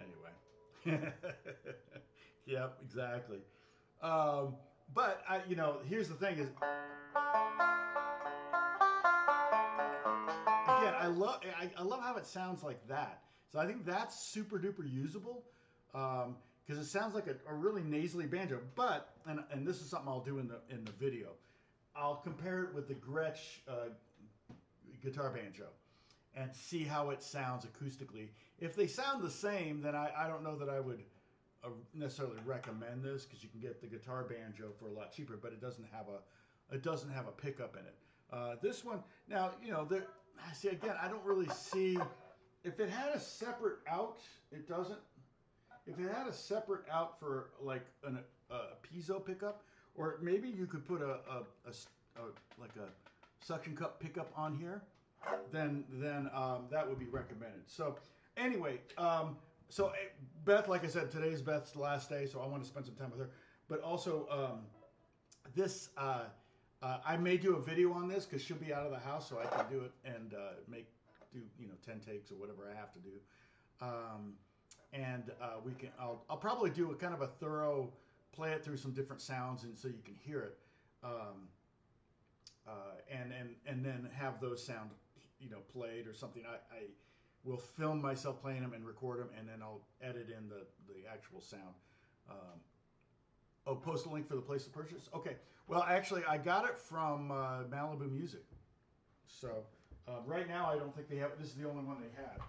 Anyway. Yep, exactly. But you know, here's the thing: is again, I love how it sounds like that. So I think that's super duper usable because it sounds like a really nasally banjo. But and this is something I'll do in the video. I'll compare it with the Gretsch guitar banjo and see how it sounds acoustically. If they sound the same, then I don't know that I would necessarily recommend this because you can get the guitar banjo for a lot cheaper, but it doesn't have a pickup in it. This one, now, you know, see, again, I don't really see, if it had a separate out, it doesn't. If it had a separate out for like a piezo pickup, or maybe you could put like a suction cup pickup on here, then that would be recommended. So anyway, so Beth, like I said, today's Beth's last day, so I want to spend some time with her. But also, I may do a video on this because she'll be out of the house, so I can do it and do 10 takes or whatever I have to do. I'll probably do a kind of a thorough play it through some different sounds and so you can hear it, and then have those sound played or something. I will film myself playing them and record them, and then I'll edit in the actual sound. Post a link for the place to purchase. Okay. Well, actually, I got it from Malibu Music. So right now, I don't think they have. This is the only one they had.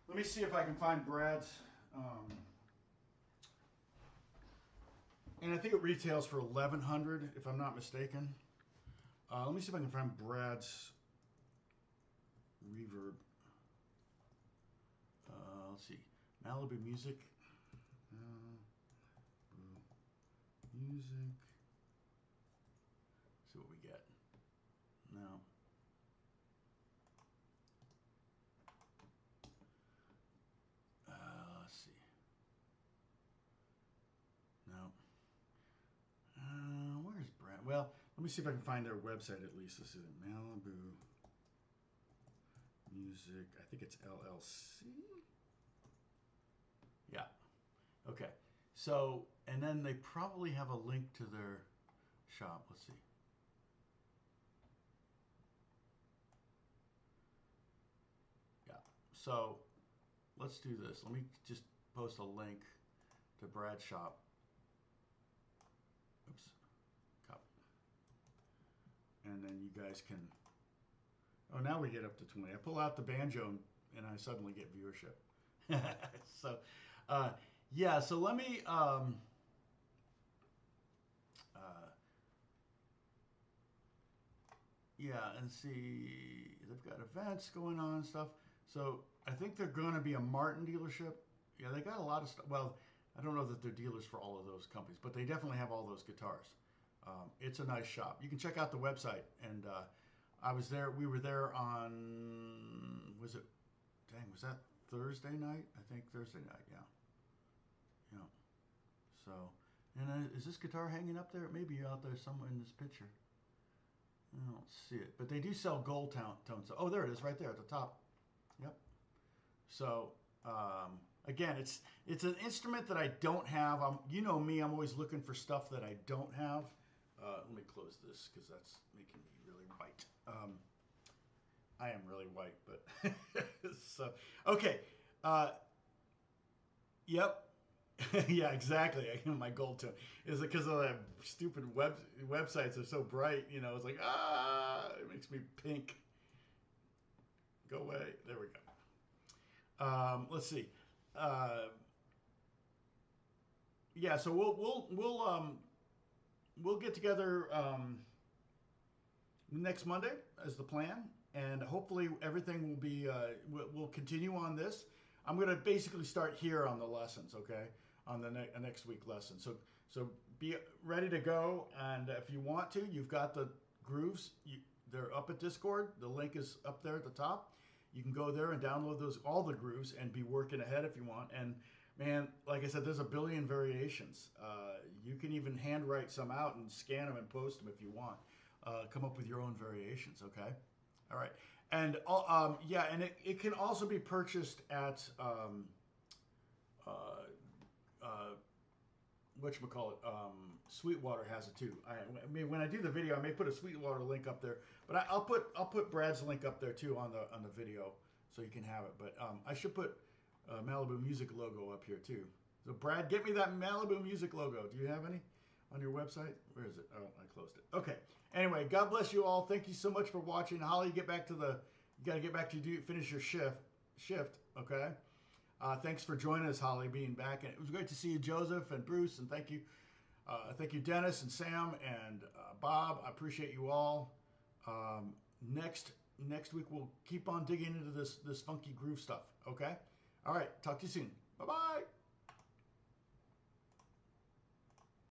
Let me see if I can find Brad's. And I think it retails for $1,100, if I'm not mistaken. Let me see if I can find Brad's reverb. Let's see, Malibu Music. Music. See what we get. No. Let's see. No. Where's Brad? Well, let me see if I can find their website at least. This is Malibu Music. I think it's LLC. Yeah. Okay. So, and then they probably have a link to their shop. Let's see. So let's do this. Let me just post a link to Brad's shop. Oops. Copy. And then you guys can. Oh, now we get up to 20. I pull out the banjo and I suddenly get viewership. So, yeah. So let me. Yeah, and see, they've got events going on and stuff. So I think they're going to be a Martin dealership. Yeah, they got a lot of stuff. Well, I don't know that they're dealers for all of those companies, but they definitely have all those guitars. It's a nice shop. You can check out the website. And I was there. We were there on, was that Thursday night? I think Thursday night, yeah. Yeah. So, and is this guitar hanging up there? It may be out there somewhere in this picture. I don't see it, but they do sell gold tones. Oh, there it is, right there at the top. Yep. So again, it's an instrument that I don't have. You know me, I'm always looking for stuff that I don't have. Let me close this because that's making me really white. I am really white, but so okay. Yep. Yeah, exactly. My gold tone is it because of the stupid websites are so bright. You know, it's like it makes me pink. Go away. There we go. Let's see. Yeah, so we'll get together next Monday as the plan, and hopefully everything will be we'll continue on this. I'm going to basically start here on the lessons, okay? On the next week lesson. So be ready to go, and if you want to, you've got the grooves. They're up at Discord. The link is up there at the top. You can go there and download all the grooves and be working ahead if you want. And man, like I said, there's a billion variations. You can even handwrite some out and scan them and post them if you want. Come up with your own variations, okay? All right. And yeah, and it can also be purchased at whatchamacallit, Sweetwater has it too. I mean, when I do the video, I may put a Sweetwater link up there, but I'll put Brad's link up there too on the video so you can have it. But I should put Malibu Music logo up here too. So Brad, get me that Malibu Music logo. Do you have any on your website? Where is it? Oh, I closed it. Okay. Anyway, God bless you all. Thank you so much for watching. Holly, you got to get back to finish your shift. Okay. Thanks for joining us, Holly, being back. And it was great to see you, Joseph and Bruce. And thank you, Dennis and Sam and Bob. I appreciate you all. Next week, we'll keep on digging into this funky groove stuff. Okay. All right. Talk to you soon. Bye-bye.